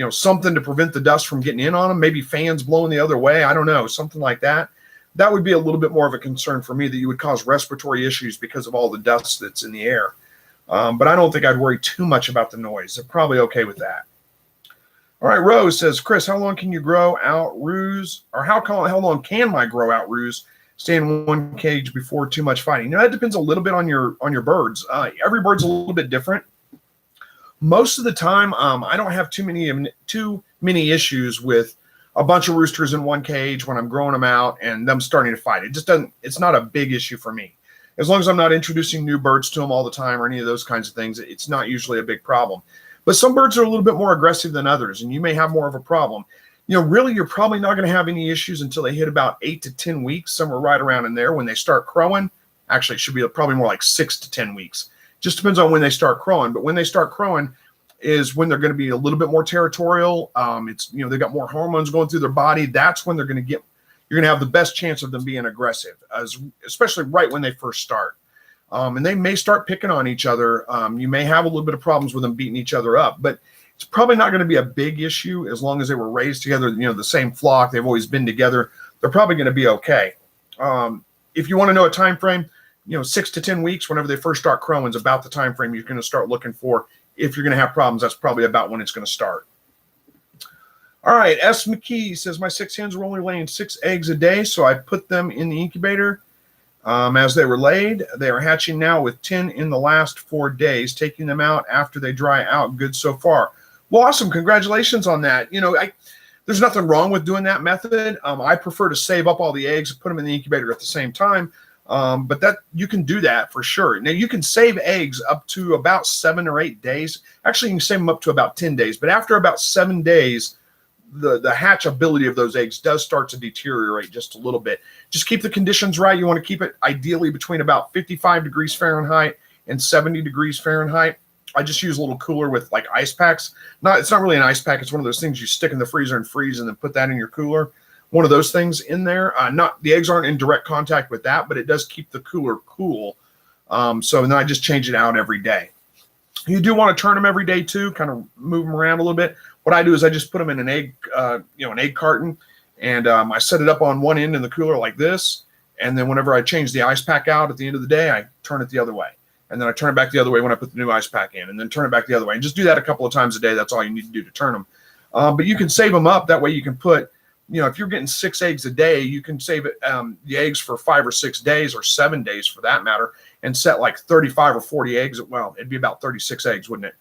something to prevent the dust from getting in on them, maybe fans blowing the other way, I don't know, something like that. That would be a little bit more of a concern for me, that you would cause respiratory issues because of all the dust that's in the air. But I don't think I'd worry too much about the noise. They're probably okay with that. All right, Rose says, Chris, how long can you grow out roos, or how long can my grow out roos stay in one cage before too much fighting? That depends a little bit on your birds. Every bird's a little bit different. Most of the time, I don't have too many issues with a bunch of roosters in one cage when I'm growing them out and them starting to fight. It's not a big issue for me. As long as I'm not introducing new birds to them all the time or any of those kinds of things, it's not usually a big problem. But some birds are a little bit more aggressive than others, and you may have more of a problem. Really, you're probably not going to have any issues until they hit about 8 to 10 weeks, somewhere right around in there when they start crowing. Actually, it should be probably more like 6 to 10 weeks. Just depends on when they start crowing. But when they start crowing is when they're going to be a little bit more territorial. They've got more hormones going through their body. That's when you're going to have the best chance of them being aggressive, especially right when they first start. And they may start picking on each other. You may have a little bit of problems with them beating each other up, but it's probably not going to be a big issue as long as they were raised together, the same flock. They've always been together. They're probably going to be okay. If you want to know a time frame, 6 to 10 weeks, whenever they first start crowing, is about the time frame you're going to start looking for. If you're going to have problems, that's probably about when it's going to start. All right, S. McKee says, my 6 hens were only laying 6 eggs a day, so I put them in the incubator as they were laid. They are hatching now with 10 in the last 4 days, taking them out after they dry out. Good so far. Well, awesome. Congratulations on that. There's nothing wrong with doing that method. I prefer to save up all the eggs and put them in the incubator at the same time. But that you can do that for sure. Now, you can save eggs up to about 7 or 8 days. Actually, you can save them up to about 10 days. But after about 7 days, the hatchability of those eggs does start to deteriorate just a little bit. Just keep the conditions right. You want to keep it ideally between about 55 degrees Fahrenheit and 70 degrees Fahrenheit. I just use a little cooler with like ice packs. It's not really an ice pack. It's one of those things you stick in the freezer and freeze and then put that in your cooler. One of those things in there. The eggs aren't in direct contact with that, but it does keep the cooler cool. So then I just change it out every day. You do want to turn them every day too, kind of move them around a little bit. What I do is I just put them in an egg, an egg carton, and I set it up on one end in the cooler like this. And then whenever I change the ice pack out at the end of the day, I turn it the other way. And then I turn it back the other way when I put the new ice pack in, and then turn it back the other way. And just do that a couple of times a day. That's all you need to do to turn them. But you can save them up. That way you can put, if you're getting 6 eggs a day, you can save it, the eggs for 5 or 6 days or 7 days for that matter, and set like 35 or 40 eggs. Well, it'd be about 36 eggs, wouldn't it?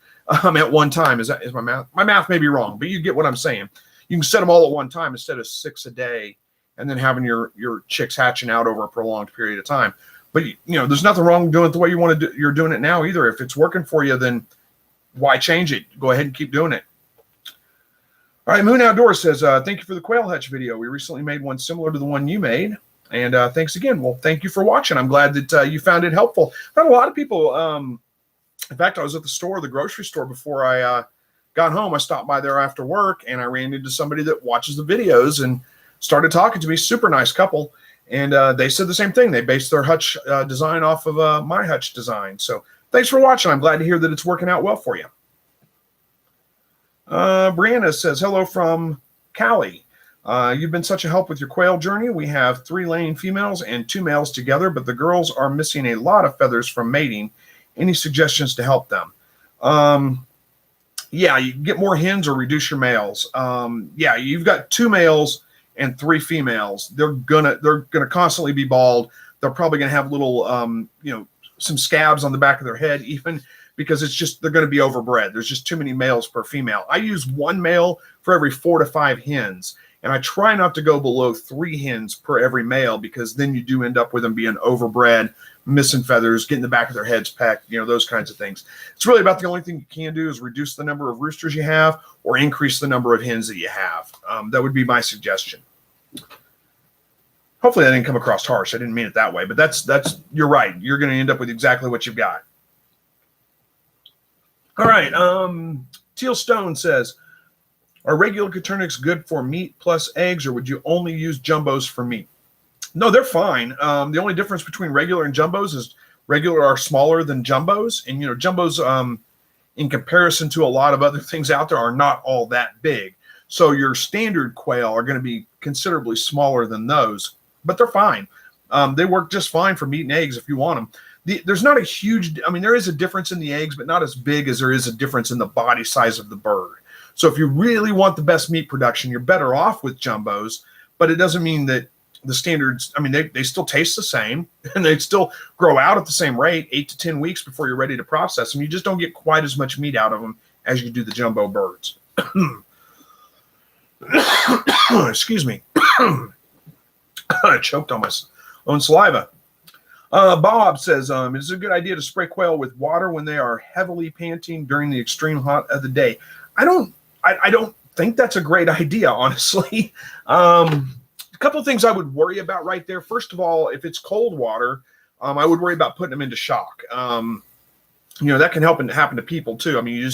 At one time. Is my math? My math may be wrong, but you get what I'm saying. You can set them all at one time instead of 6 a day, and then having your chicks hatching out over a prolonged period of time. But there's nothing wrong with doing it the way you want to do. You're doing it now either. If it's working for you, then why change it? Go ahead and keep doing it. All right, Moon Outdoors says, thank you for the quail hutch video. We recently made one similar to the one you made. And thanks again. Well, thank you for watching. I'm glad that you found it helpful. I found a lot of people, in fact, I was at the grocery store before I got home. I stopped by there after work, and I ran into somebody that watches the videos and started talking to me. Super nice couple. And they said the same thing. They based their hutch design off of my hutch design. So thanks for watching. I'm glad to hear that it's working out well for you. Brianna says, hello from Cali. You've been such a help with your quail journey. We have 3 laying females and 2 males together, but the girls are missing a lot of feathers from mating. Any suggestions to help them? Yeah, you can get more hens or reduce your males. Yeah, you've got 2 males and 3 females. They're gonna constantly be bald. They're probably gonna have little some scabs on the back of their head, even because they're going to be overbred. There's just too many males per female. I use 1 male for every 4 to 5 hens, and I try not to go below 3 hens per every male, because then you do end up with them being overbred, missing feathers, getting the back of their heads pecked, those kinds of things. It's really about the only thing you can do is reduce the number of roosters you have or increase the number of hens that you have. That would be my suggestion. Hopefully that didn't come across harsh. I didn't mean it that way, but that's you're right. You're going to end up with exactly what you've got. All right. Teal Stone says, Are regular Katunics good for meat plus eggs, or would you only use jumbos for meat? No, they're fine. The only difference between regular and jumbos is regular are smaller than jumbos, and jumbos, in comparison to a lot of other things out there, are not all that big. So your standard quail are going to be considerably smaller than those, but they're fine. They work just fine for meat and eggs if you want them. There's not a huge, there is a difference in the eggs, but not as big as there is a difference in the body size of the bird. So if you really want the best meat production, you're better off with jumbos, but it doesn't mean that the standards, they still taste the same, and they still grow out at the same rate, 8 to 10 weeks before you're ready to process them. You just don't get quite as much meat out of them as you do the jumbo birds. Excuse me. I choked on my own saliva. Bob says, is it a good idea to spray quail with water when they are heavily panting during the extreme hot of the day? I don't think that's a great idea, honestly. A couple of things I would worry about right there. First of all, if it's cold water, I would worry about putting them into shock. That can happen to people too.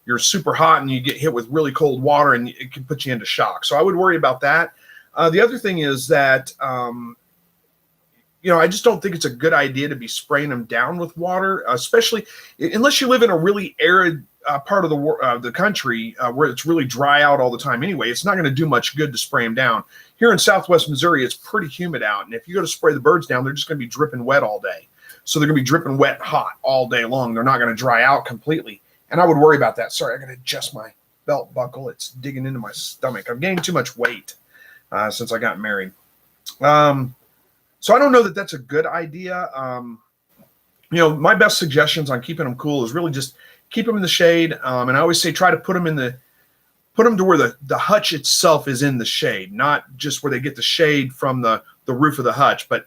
You're super hot and you get hit with really cold water and it can put you into shock. So I would worry about that. The other thing is that, I just don't think it's a good idea to be spraying them down with water, especially unless you live in a really arid part of the country where it's really dry out all the time anyway. It's not going to do much good to spray them down. Here in Southwest Missouri, it's pretty humid out. And if you go to spray the birds down, they're just going to be dripping wet all day. So they're going to be dripping wet hot all day long. They're not going to dry out completely. And I would worry about that. Sorry, I got to adjust my belt buckle. It's digging into my stomach. I've gained too much weight since I got married. So I don't know that that's a good idea. My best suggestions on keeping them cool is really just keep them in the shade. And I always say try to put them to where the hutch itself is in the shade, not just where they get the shade from the roof of the hutch, but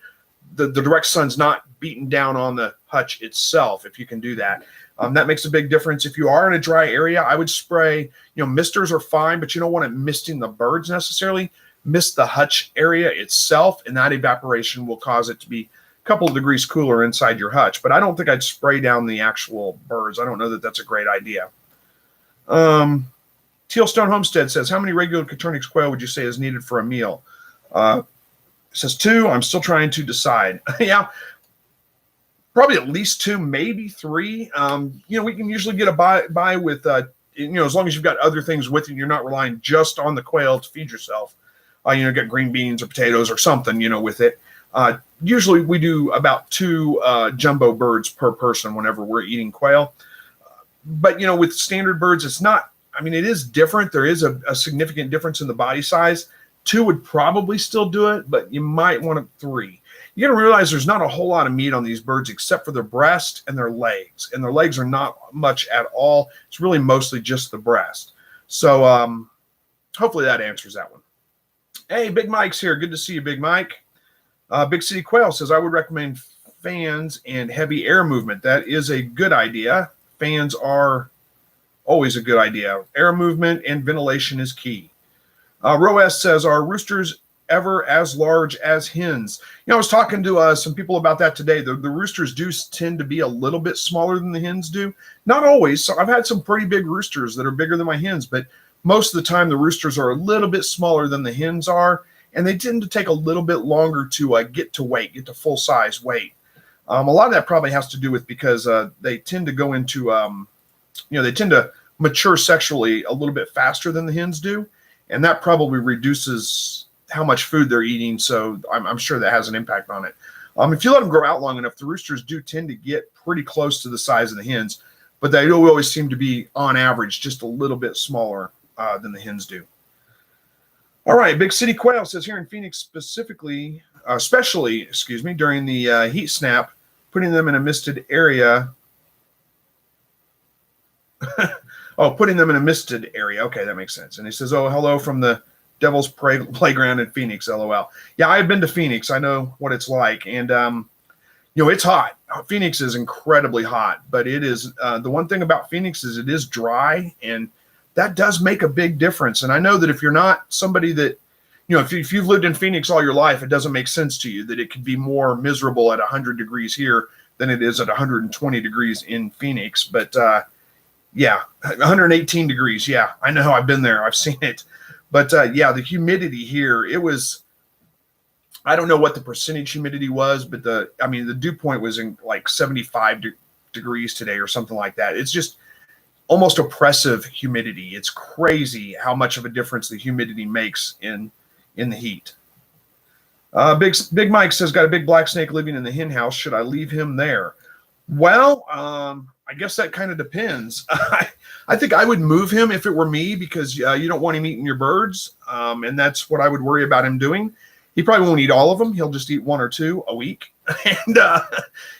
the direct sun's not beating down on the hutch itself. If you can do that, that makes a big difference. If you are in a dry area, I would spray, misters are fine, but you don't want it misting the birds necessarily. Mist the hutch area itself, and that evaporation will cause it to be a couple of degrees cooler inside your hutch. But I don't think I'd spray down the actual birds. I don't know that that's a great idea. Tealstone Homestead says, how many regular Katunics quail would you say is needed for a meal? Says 2. I'm still trying to decide. Yeah, probably at least 2, maybe 3. We can usually get a buy with, as long as you've got other things with you, you're not relying just on the quail to feed yourself. Get green beans or potatoes or something, with it. Usually we do about 2 jumbo birds per person whenever we're eating quail. But, with standard birds, it's not, it is different. There is a significant difference in the body size. 2 would probably still do it, but you might want 3. You got to realize there's not a whole lot of meat on these birds except for their breast and their legs. And their legs are not much at all. It's really mostly just the breast. So hopefully that answers that one. Hey, Big Mike's here. Good to see you, Big Mike. Big City Quail says, I would recommend fans and heavy air movement. That is a good idea. Fans are always a good idea. Air movement and ventilation is key. Roas says, are roosters ever as large as hens? I was talking to some people about that today. The roosters do tend to be a little bit smaller than the hens do. Not always. So I've had some pretty big roosters that are bigger than my hens, but most of the time the roosters are a little bit smaller than the hens are, and they tend to take a little bit longer to get to full size weight. A lot of that probably has to do with because they tend to go into, they tend to mature sexually a little bit faster than the hens do, and that probably reduces how much food they're eating. So I'm sure that has an impact on it. If you let them grow out long enough, the roosters do tend to get pretty close to the size of the hens, but they always seem to be on average just a little bit smaller than the hens do. All right, Big City Quail says here in Phoenix especially during the heat snap, putting them in a misted area. Putting them in a misted area. Okay, that makes sense. And he says, hello from the Devil's Playground in Phoenix, LOL. Yeah, I've been to Phoenix. I know what it's like. And, it's hot. Phoenix is incredibly hot. But it is the one thing about Phoenix is it is dry, and that does make a big difference. And I know that if you're not somebody that, if you've lived in Phoenix all your life, it doesn't make sense to you that it could be more miserable at 100 degrees here than it is at 120 degrees in Phoenix. But Yeah, 118 degrees. Yeah, I know. I've been there. I've seen it. But yeah, the humidity here, it was, I don't know what the percentage humidity was, but the dew point was in like 75 degrees today or something like that. It's just almost oppressive humidity. It's crazy how much of a difference the humidity makes in the heat. Big Mike says, got a big black snake living in the hen house. Should I leave him there? Well, I guess that kind of depends. I think I would move him if it were me, because you don't want him eating your birds, and that's what I would worry about him doing. He probably won't eat all of them. He'll just eat one or two a week. And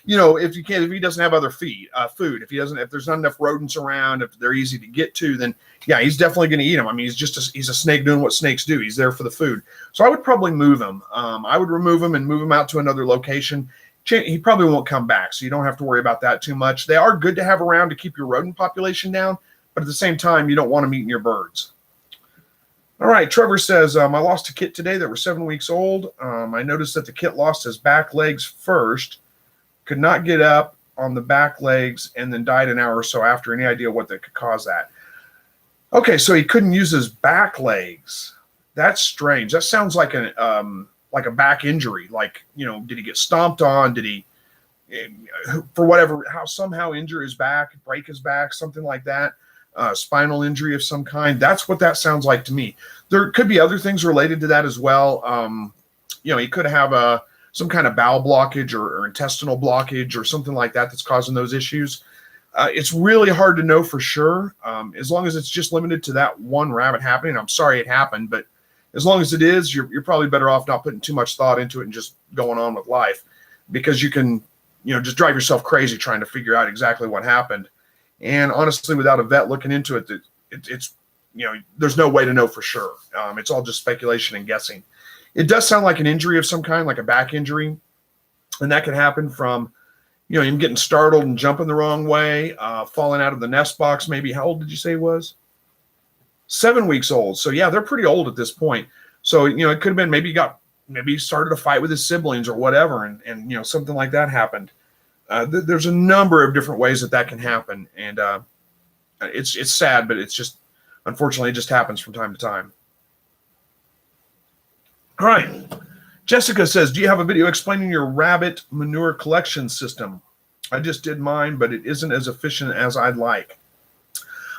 if he doesn't have other food, if there's not enough rodents around, if they're easy to get to, then yeah, he's definitely going to eat them. I mean, he's a snake doing what snakes do. He's there for the food. So I would probably move him. I would remove him and move him out to another location. He probably won't come back, so you don't have to worry about that too much. They are good to have around to keep your rodent population down, but at the same time, you don't want them eating your birds. All right, Trevor says, I lost a kit today that was 7 weeks old. I noticed that the kit lost his back legs first, could not get up on the back legs, and then died an hour or so after. Any idea what that could cause that? Okay, so he couldn't use his back legs. That's strange. That sounds like a back injury. Like, did he get stomped on? Did he, for whatever, somehow injure his back, break his back, something like that? Spinal injury of some kind. That's what that sounds like to me. There could be other things related to that as well. He could have some kind of bowel blockage or intestinal blockage or something like that that's causing those issues. It's really hard to know for sure. As long as it's just limited to that one rabbit happening. I'm sorry it happened, but as long as it is, you're probably better off not putting too much thought into it and just going on with life, because you can, just drive yourself crazy trying to figure out exactly what happened. And honestly, without a vet looking into it, it's there's no way to know for sure. It's all just speculation and guessing. It does sound like an injury of some kind, like a back injury, and that could happen from him getting startled and jumping the wrong way, falling out of the nest box. Maybe, how old did you say he was? 7 weeks old. So yeah, they're pretty old at this point. So it could have been maybe he started a fight with his siblings or whatever, and something like that happened. There's a number of different ways that can happen, and it's sad, but it's just, unfortunately, it just happens from time to time. All right. Jessica says, do you have a video explaining your rabbit manure collection system? I just did mine, but it isn't as efficient as I'd like.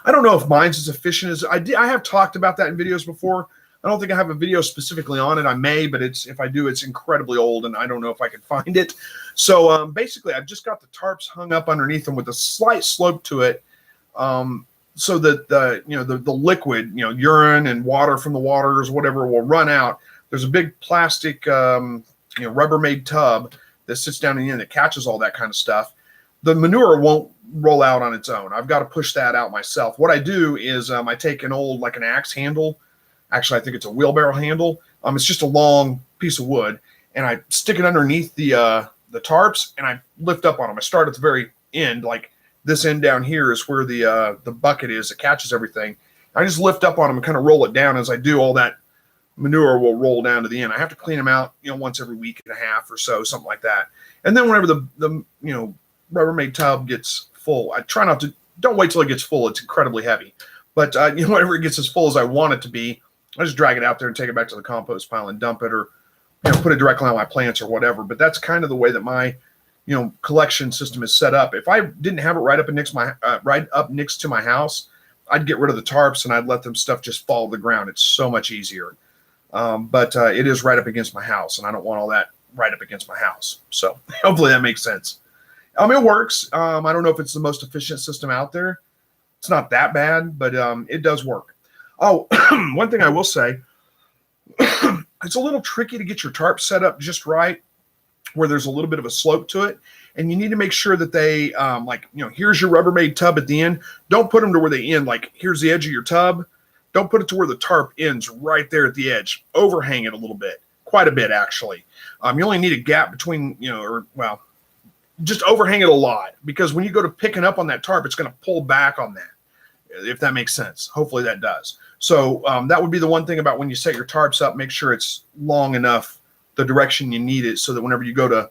I don't know if mine's as efficient as I have talked about that in videos before. I don't think I have a video specifically on it. I may, but if I do, it's incredibly old, and I don't know if I can find it. So basically, I've just got the tarps hung up underneath them with a slight slope to it, so that the liquid, urine and water from the waters, whatever, will run out. There's a big plastic, Rubbermaid tub that sits down in the end that catches all that kind of stuff. The manure won't roll out on its own. I've got to push that out myself. What I do is I take an old, like an axe handle. Actually, I think it's a wheelbarrow handle. It's just a long piece of wood, and I stick it underneath the tarps, and I lift up on them. I start at the very end, like this end down here is where the bucket is that catches everything. I just lift up on them and kind of roll it down. As I do, all that manure will roll down to the end. I have to clean them out, once every week and a half or so, something like that. And then whenever the Rubbermaid tub gets full, I try don't wait till it gets full. It's incredibly heavy. But whenever it gets as full as I want it to be, I just drag it out there and take it back to the compost pile and dump it, or put it directly on my plants or whatever. But that's kind of the way that my collection system is set up. If I didn't have it right up next to my house, I'd get rid of the tarps and I'd let them stuff just fall to the ground. It's so much easier. But it is right up against my house, and I don't want all that right up against my house. So hopefully that makes sense. It works. I don't know if it's the most efficient system out there. It's not that bad, but it does work. Oh, one thing I will say, it's a little tricky to get your tarp set up just right, where there's a little bit of a slope to it. And you need to make sure that they, here's your Rubbermaid tub at the end. Don't put them to where they end. Like, here's the edge of your tub. Don't put it to where the tarp ends right there at the edge. Overhang it a little bit, quite a bit, actually. You only need a gap between, just overhang it a lot, because when you go to picking up on that tarp, it's going to pull back on that, if that makes sense. Hopefully that does. So that would be the one thing about when you set your tarps up, make sure it's long enough the direction you need it, so that whenever you go to,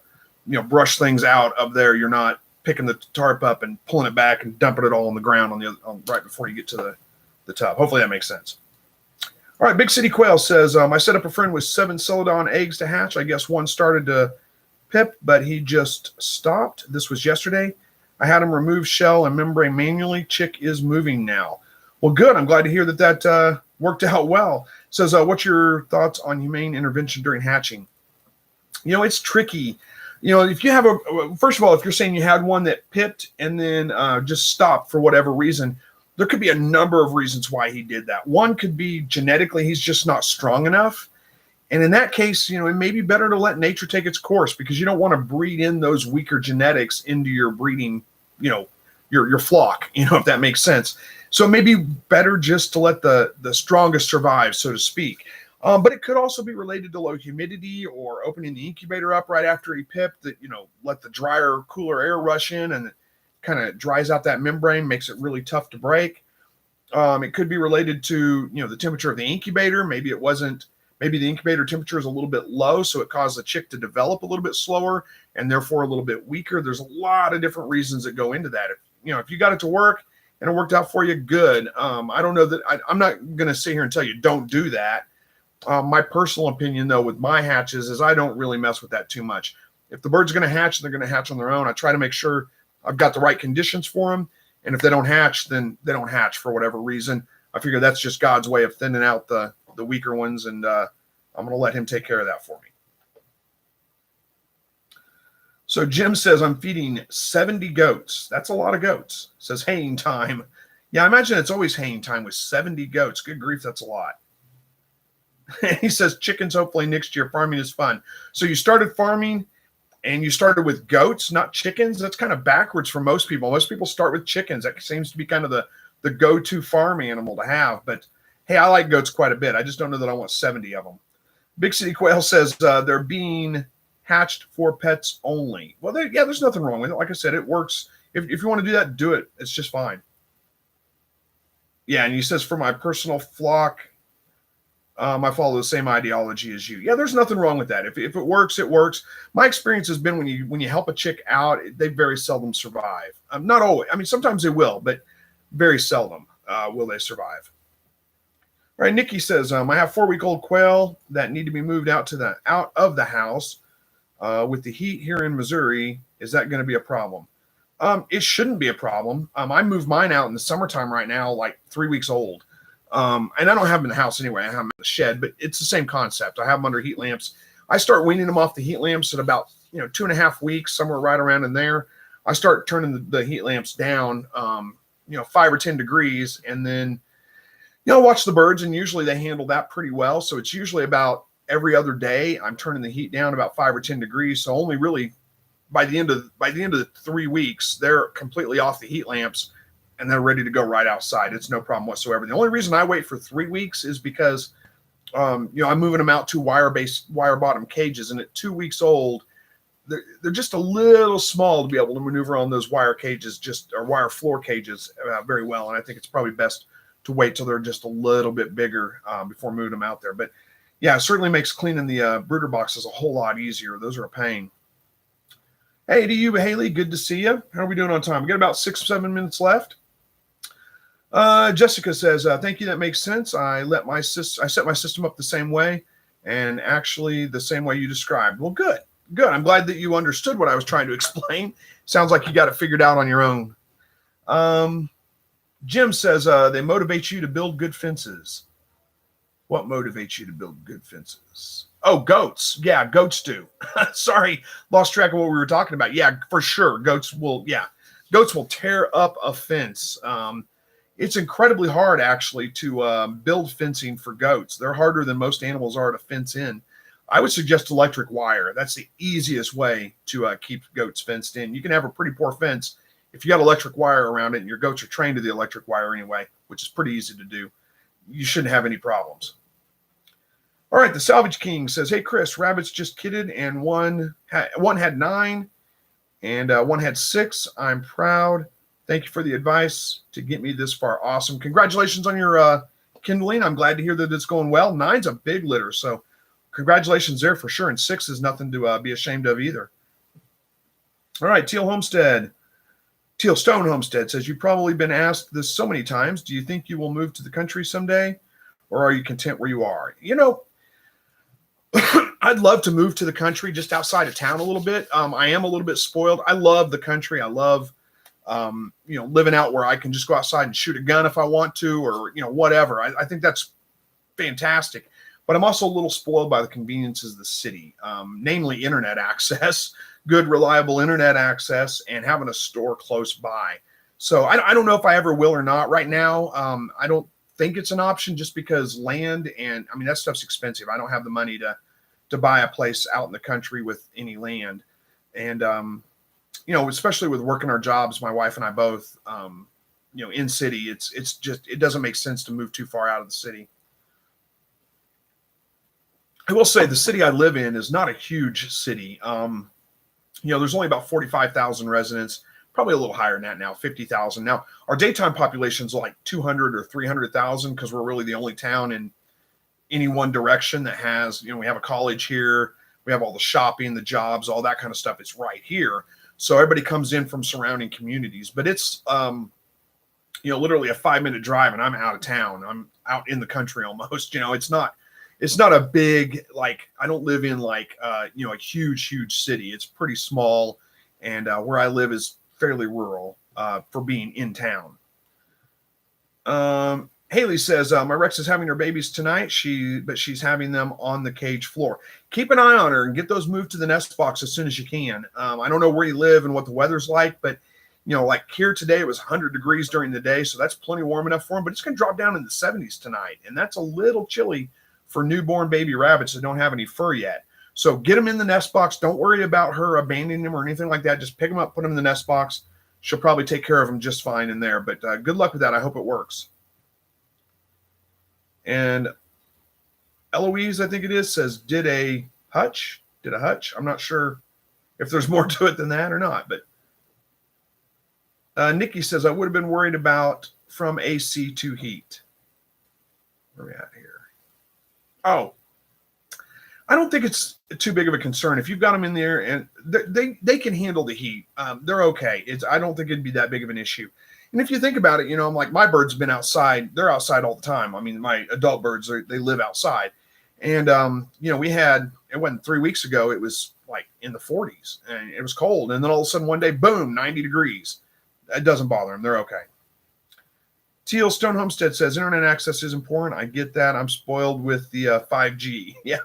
brush things out up there, you're not, picking the tarp up and pulling it back and dumping it all on the ground right before you get to the tub. Hopefully that makes sense. All right, Big City Quail says, I set up a friend with 7 Celadon eggs to hatch. I guess one started to pip, but he just stopped. This was yesterday. I had him remove shell and membrane manually. Chick is moving now. Well, good. I'm glad to hear that worked out well. Says, what's your thoughts on humane intervention during hatching? It's tricky. If you have first of all, if you're saying you had one that pipped and then just stopped for whatever reason, there could be a number of reasons why he did that. One could be genetically, he's just not strong enough. And in that case, it may be better to let nature take its course, because you don't want to breed in those weaker genetics into your breeding, your flock, if that makes sense. So it may be better just to let the strongest survive, so to speak. But it could also be related to low humidity or opening the incubator up right after he pipped, that, let the drier, cooler air rush in and it kind of dries out that membrane, makes it really tough to break. It could be related to, the temperature of the incubator. Maybe the incubator temperature is a little bit low, so it caused the chick to develop a little bit slower and therefore a little bit weaker. There's a lot of different reasons that go into that. If you got it to work and it worked out for you, good. I don't know that I'm not going to sit here and tell you don't do that. My personal opinion, though, with my hatches is I don't really mess with that too much. If the bird's going to hatch, they're going to hatch on their own. I try to make sure I've got the right conditions for them. And if they don't hatch, then they don't hatch for whatever reason. I figure that's just God's way of thinning out the weaker ones, and I'm going to let him take care of that for me. So Jim says, I'm feeding 70 goats. That's a lot of goats. Says haying time. Yeah, I imagine it's always haying time with 70 goats. Good grief, that's a lot. He says, chickens hopefully next year. Farming is fun. So you started farming and you started with goats, not chickens. That's kind of backwards for most people. Most people start with chickens. That seems to be kind of the go-to farm animal to have. But hey, I like goats quite a bit. I just don't know that I want 70 of them. Big City Quail says they're being hatched for pets only. Well, there's nothing wrong with it. Like I said, it works. If you want to do that, do it. It's just fine. Yeah, and he says, for my personal flock, I follow the same ideology as you. Yeah, there's nothing wrong with that. If it works, it works. My experience has been when you help a chick out, they very seldom survive. Not always. I mean, sometimes they will, but very seldom will they survive. All right, Nikki says, I have 4-week-old quail that need to be moved out of the house. With the heat here in Missouri, is that going to be a problem? It shouldn't be a problem. I moved mine out in the summertime right now, like 3 weeks old. And I don't have them in the house anyway. I have them in the shed, but it's the same concept. I have them under heat lamps. I start weaning them off the heat lamps at about 2.5 weeks, somewhere right around in there. I start turning the heat lamps down, 5 or 10 degrees, and then watch the birds. And usually they handle that pretty well. So it's usually about every other day I'm turning the heat down about 5 or 10 degrees. So only really by the end of the 3 weeks, they're completely off the heat lamps and they're ready to go right outside. It's no problem whatsoever. The only reason I wait for 3 weeks is because, I'm moving them out to wire bottom cages. And at 2 weeks old, they're just a little small to be able to maneuver on those wire cages, or wire floor cages very well. And I think it's probably best to wait till they're just a little bit bigger before moving them out there. But yeah, it certainly makes cleaning the brooder boxes a whole lot easier. Those are a pain. Hey to you, Haley. Good to see you. How are we doing on time? We got about 6 or 7 minutes left. Jessica says, thank you. That makes sense. I set my system up the same way, and actually the same way you described. Well, good. I'm glad that you understood what I was trying to explain. Sounds like you got it figured out on your own. Jim says, they motivate you to build good fences. What motivates you to build good fences? Oh, goats. Yeah, goats do. Sorry, lost track of what we were talking about. Yeah, for sure. Goats will tear up a fence. It's incredibly hard, actually, to build fencing for goats. They're harder than most animals are to fence in. I would suggest electric wire. That's the easiest way to keep goats fenced in. You can have a pretty poor fence if you got electric wire around it, and your goats are trained to the electric wire anyway, which is pretty easy to do. You shouldn't have any problems. All right, the Salvage King says, hey, Chris, rabbits just kidded, and one had 9 and one had 6. I'm proud. Thank you for the advice to get me this far. Awesome. Congratulations on your kindling. I'm glad to hear that it's going well. 9's a big litter, so congratulations there for sure. And 6 is nothing to be ashamed of either. All right, Teal Homestead. Teal Stone Homestead says, you've probably been asked this so many times. Do you think you will move to the country someday, or are you content where you are? I'd love to move to the country just outside of town a little bit. I am a little bit spoiled. I love the country. I love, living out where I can just go outside and shoot a gun if I want to, or, whatever. I think that's fantastic. But I'm also a little spoiled by the conveniences of the city, namely internet access, good, reliable internet access, and having a store close by. So I don't know if I ever will or not. Right now, I don't think it's an option just because land and, that stuff's expensive. I don't have the money to buy a place out in the country with any land. And, especially with working our jobs, my wife and I both, in city, it's just, it doesn't make sense to move too far out of the city. I will say the city I live in is not a huge city. There's only about 45,000 residents, probably a little higher than that now, 50,000. Now, our daytime population is like 200 or 300,000 because we're really the only town in any one direction that has, we have a college here. We have all the shopping, the jobs, all that kind of stuff. It's right here. So everybody comes in from surrounding communities, but it's, literally a 5-minute drive and I'm out of town. I'm out in the country almost. It's not a big, I don't live in a huge city. It's pretty small. And where I live is fairly rural for being in town. Haley says, my Rex is having her babies tonight, but she's having them on the cage floor. Keep an eye on her and get those moved to the nest box as soon as you can. I don't know where you live and what the weather's like, but like here today, it was 100 degrees during the day. So that's plenty warm enough for them, but it's going to drop down in the 70s tonight. And that's a little chilly for newborn baby rabbits that don't have any fur yet. So get them in the nest box. Don't worry about her abandoning them or anything like that. Just pick them up, put them in the nest box. She'll probably take care of them just fine in there, but good luck with that. I hope it works. And Eloise, I think it is, says, did a hutch? I'm not sure if there's more to it than that or not, but Nikki says, I would have been worried about from AC to heat. Where are we at here? Oh, I don't think it's too big of a concern. If you've got them in there and they can handle the heat, they're okay. I don't think it'd be that big of an issue. And if you think about it, I'm like, my birds have been outside. They're outside all the time. My adult birds, they live outside. And, we had, it wasn't 3 weeks ago, it was like in the 40s and it was cold. And then all of a sudden one day, boom, 90 degrees. That doesn't bother them. They're okay. Teal Stone Homestead says, internet access is important. I get that. I'm spoiled with the 5G. Yeah,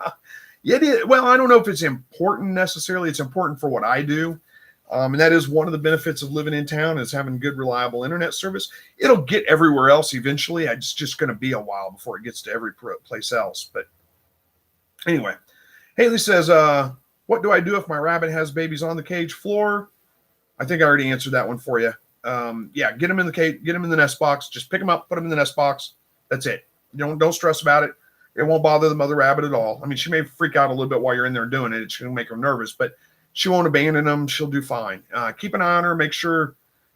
it is. Well, I don't know if it's important necessarily. It's important for what I do. And that is one of the benefits of living in town is having good, reliable internet service. It'll get everywhere else eventually. It's just going to be a while before it gets to every place else. But anyway, Haley says, what do I do if my rabbit has babies on the cage floor? I think I already answered that one for you. Get them in the cage, get them in the nest box. Just pick them up, put them in the nest box. That's it. Don't stress about it. It won't bother the mother rabbit at all. She may freak out a little bit while you're in there doing it. It's going to make her nervous, but she won't abandon them. She'll do fine. Keep an eye on her. Make sure,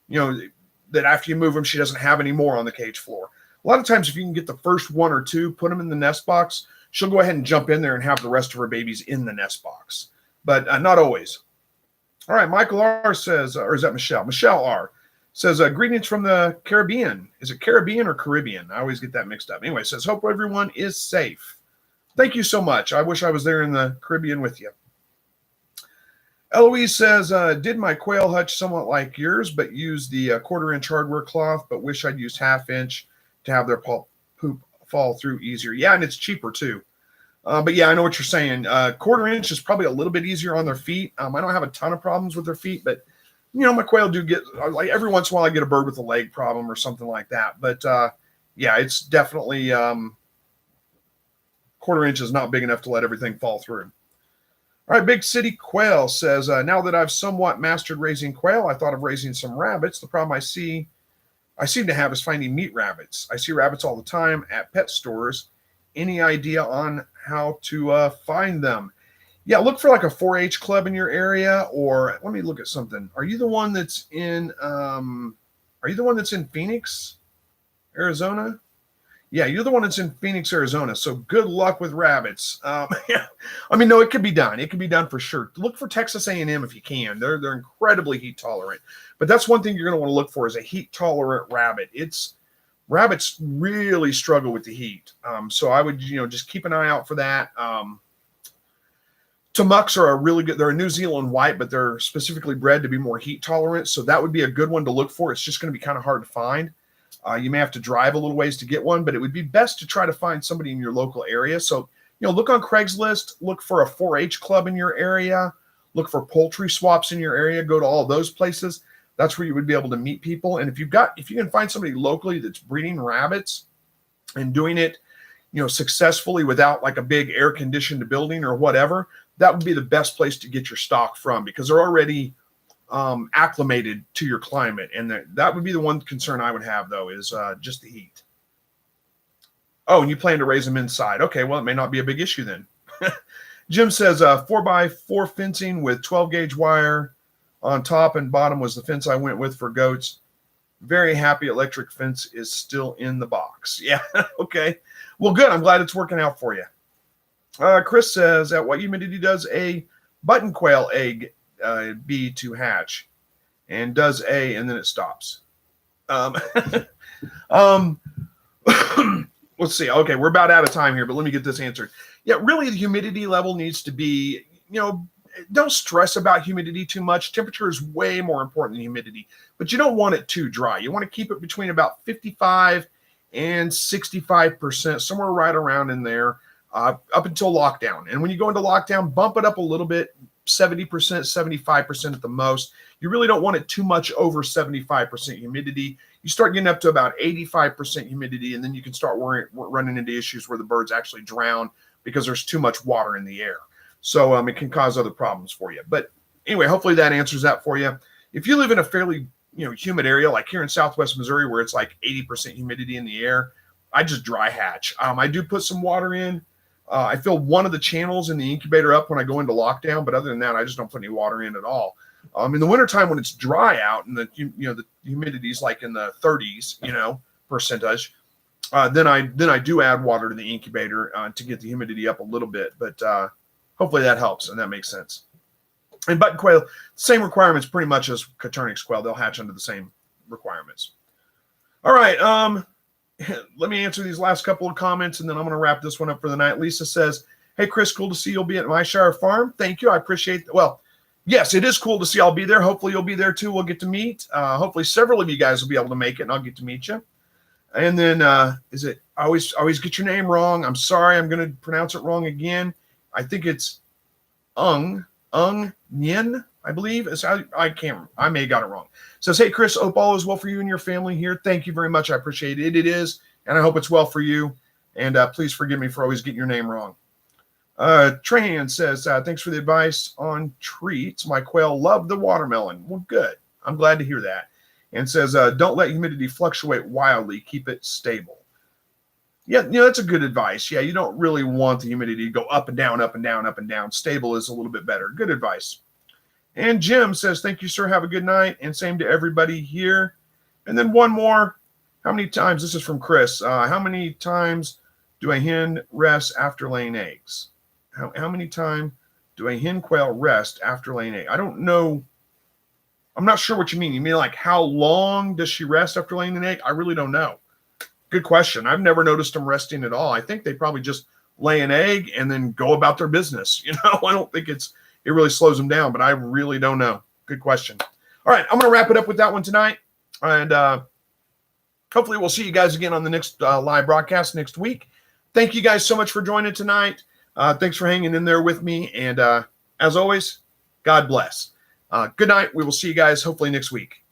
that after you move them, she doesn't have any more on the cage floor. A lot of times, if you can get the first one or two, put them in the nest box, she'll go ahead and jump in there and have the rest of her babies in the nest box, but not always. All right. Michael R says, or is that Michelle? Michelle R says, greetings from the Caribbean. Is it Caribbean or Caribbean? I always get that mixed up. Anyway, says, hope everyone is safe. Thank you so much. I wish I was there in the Caribbean with you. Eloise says, did my quail hutch somewhat like yours, but used the 1/4-inch hardware cloth, but wish I'd used 1/2-inch to have their poop fall through easier. Yeah, and it's cheaper too. But yeah, I know what you're saying. 1/4-inch is probably a little bit easier on their feet. I don't have a ton of problems with their feet, but my quail do get, like every once in a while I get a bird with a leg problem or something like that. But yeah, it's definitely 1/4-inch is not big enough to let everything fall through. All right, Big City Quail says, now that I've somewhat mastered raising quail, I thought of raising some rabbits. The problem I seem to have is finding meat rabbits. I see rabbits all the time at pet stores. Any idea on how to find them? Yeah, look for like a 4-H club in your area, or let me look at something. Are you the one that's in Phoenix, Arizona? Yeah, you're the one that's in Phoenix, Arizona. So good luck with rabbits. Yeah. I mean, no, it could be done. It can be done for sure. Look for Texas A&M if you can. They're incredibly heat tolerant. But that's one thing you're going to want to look for is a heat tolerant rabbit. Rabbits really struggle with the heat. So I would just keep an eye out for that. Tamucks are a really good. They're a New Zealand white, but they're specifically bred to be more heat tolerant. So that would be a good one to look for. It's just going to be kind of hard to find. You may have to drive a little ways to get one, but it would be best to try to find somebody in your local area. So, look on Craigslist, look for a 4-H club in your area, look for poultry swaps in your area, go to all those places. That's where you would be able to meet people. And if you can find somebody locally that's breeding rabbits and doing it, successfully without like a big air conditioned building or whatever, that would be the best place to get your stock from because they're already acclimated to your climate. And that would be the one concern I would have, though, is just the heat. Oh, and you plan to raise them inside. Okay, well, it may not be a big issue then. Jim says 4x4 fencing with 12 gauge wire on top and bottom was the fence I went with for goats. Very happy electric fence is still in the box. Yeah, okay. Well, good. I'm glad it's working out for you. Chris says, at what humidity does a button quail egg B to hatch, and does A and then it stops? Let's see. Okay, we're about out of time here, but let me get this answered. Yeah, really the humidity level needs to be, don't stress about humidity too much. Temperature is way more important than humidity, but you don't want it too dry. You want to keep it between about 55 and 65%, somewhere right around in there, up until lockdown. And when you go into lockdown, bump it up a little bit, 70%, 75% at the most. You really don't want it too much over 75% humidity. You start getting up to about 85% humidity, and then you can start running into issues where the birds actually drown because there's too much water in the air. So it can cause other problems for you. But anyway, hopefully that answers that for you. If you live in a fairly humid area, like here in Southwest Missouri, where it's like 80% humidity in the air, I just dry hatch. I do put some water in. I fill one of the channels in the incubator up when I go into lockdown, but other than that, I just don't put any water in at all. In the wintertime when it's dry out and the humidity is like in the 30s, percentage, then I do add water to the incubator to get the humidity up a little bit. But hopefully that helps and that makes sense. And button quail, same requirements pretty much as Katunics quail. They'll hatch under the same requirements. All right. Let me answer these last couple of comments, and then I'm going to wrap this one up for the night. Lisa says, hey, Chris, cool to see you'll be at my Shire Farm. Thank you. I appreciate that. Well, yes, it is cool to see I'll be there. Hopefully you'll be there too. We'll get to meet. Hopefully several of you guys will be able to make it, and I'll get to meet you. And then I always get your name wrong. I'm sorry. I'm going to pronounce it wrong again. I think it's Ung Nyen, I believe. I may have got it wrong. Says, hey, Chris, hope all is well for you and your family here. Thank you very much. I appreciate it. It is, and I hope it's well for you. And please forgive me for always getting your name wrong. Trahan says, thanks for the advice on treats. My quail love the watermelon. Well, good. I'm glad to hear that. And says, don't let humidity fluctuate wildly. Keep it stable. Yeah, that's a good advice. Yeah, you don't really want the humidity to go up and down, up and down, up and down. Stable is a little bit better. Good advice. And Jim says, thank you, sir. Have a good night. And same to everybody here. And then one more. How many times? This is from Chris. How many times do a hen rest after laying eggs? How many times do a hen quail rest after laying eggs? I don't know. I'm not sure what you mean. You mean like how long does she rest after laying an egg? I really don't know. Good question. I've never noticed them resting at all. I think they probably just lay an egg and then go about their business. I don't think it really slows them down, but I really don't know. Good question. All right, I'm going to wrap it up with that one tonight. And hopefully we'll see you guys again on the next live broadcast next week. Thank you guys so much for joining tonight. Thanks for hanging in there with me. And as always, God bless. Good night. We will see you guys hopefully next week.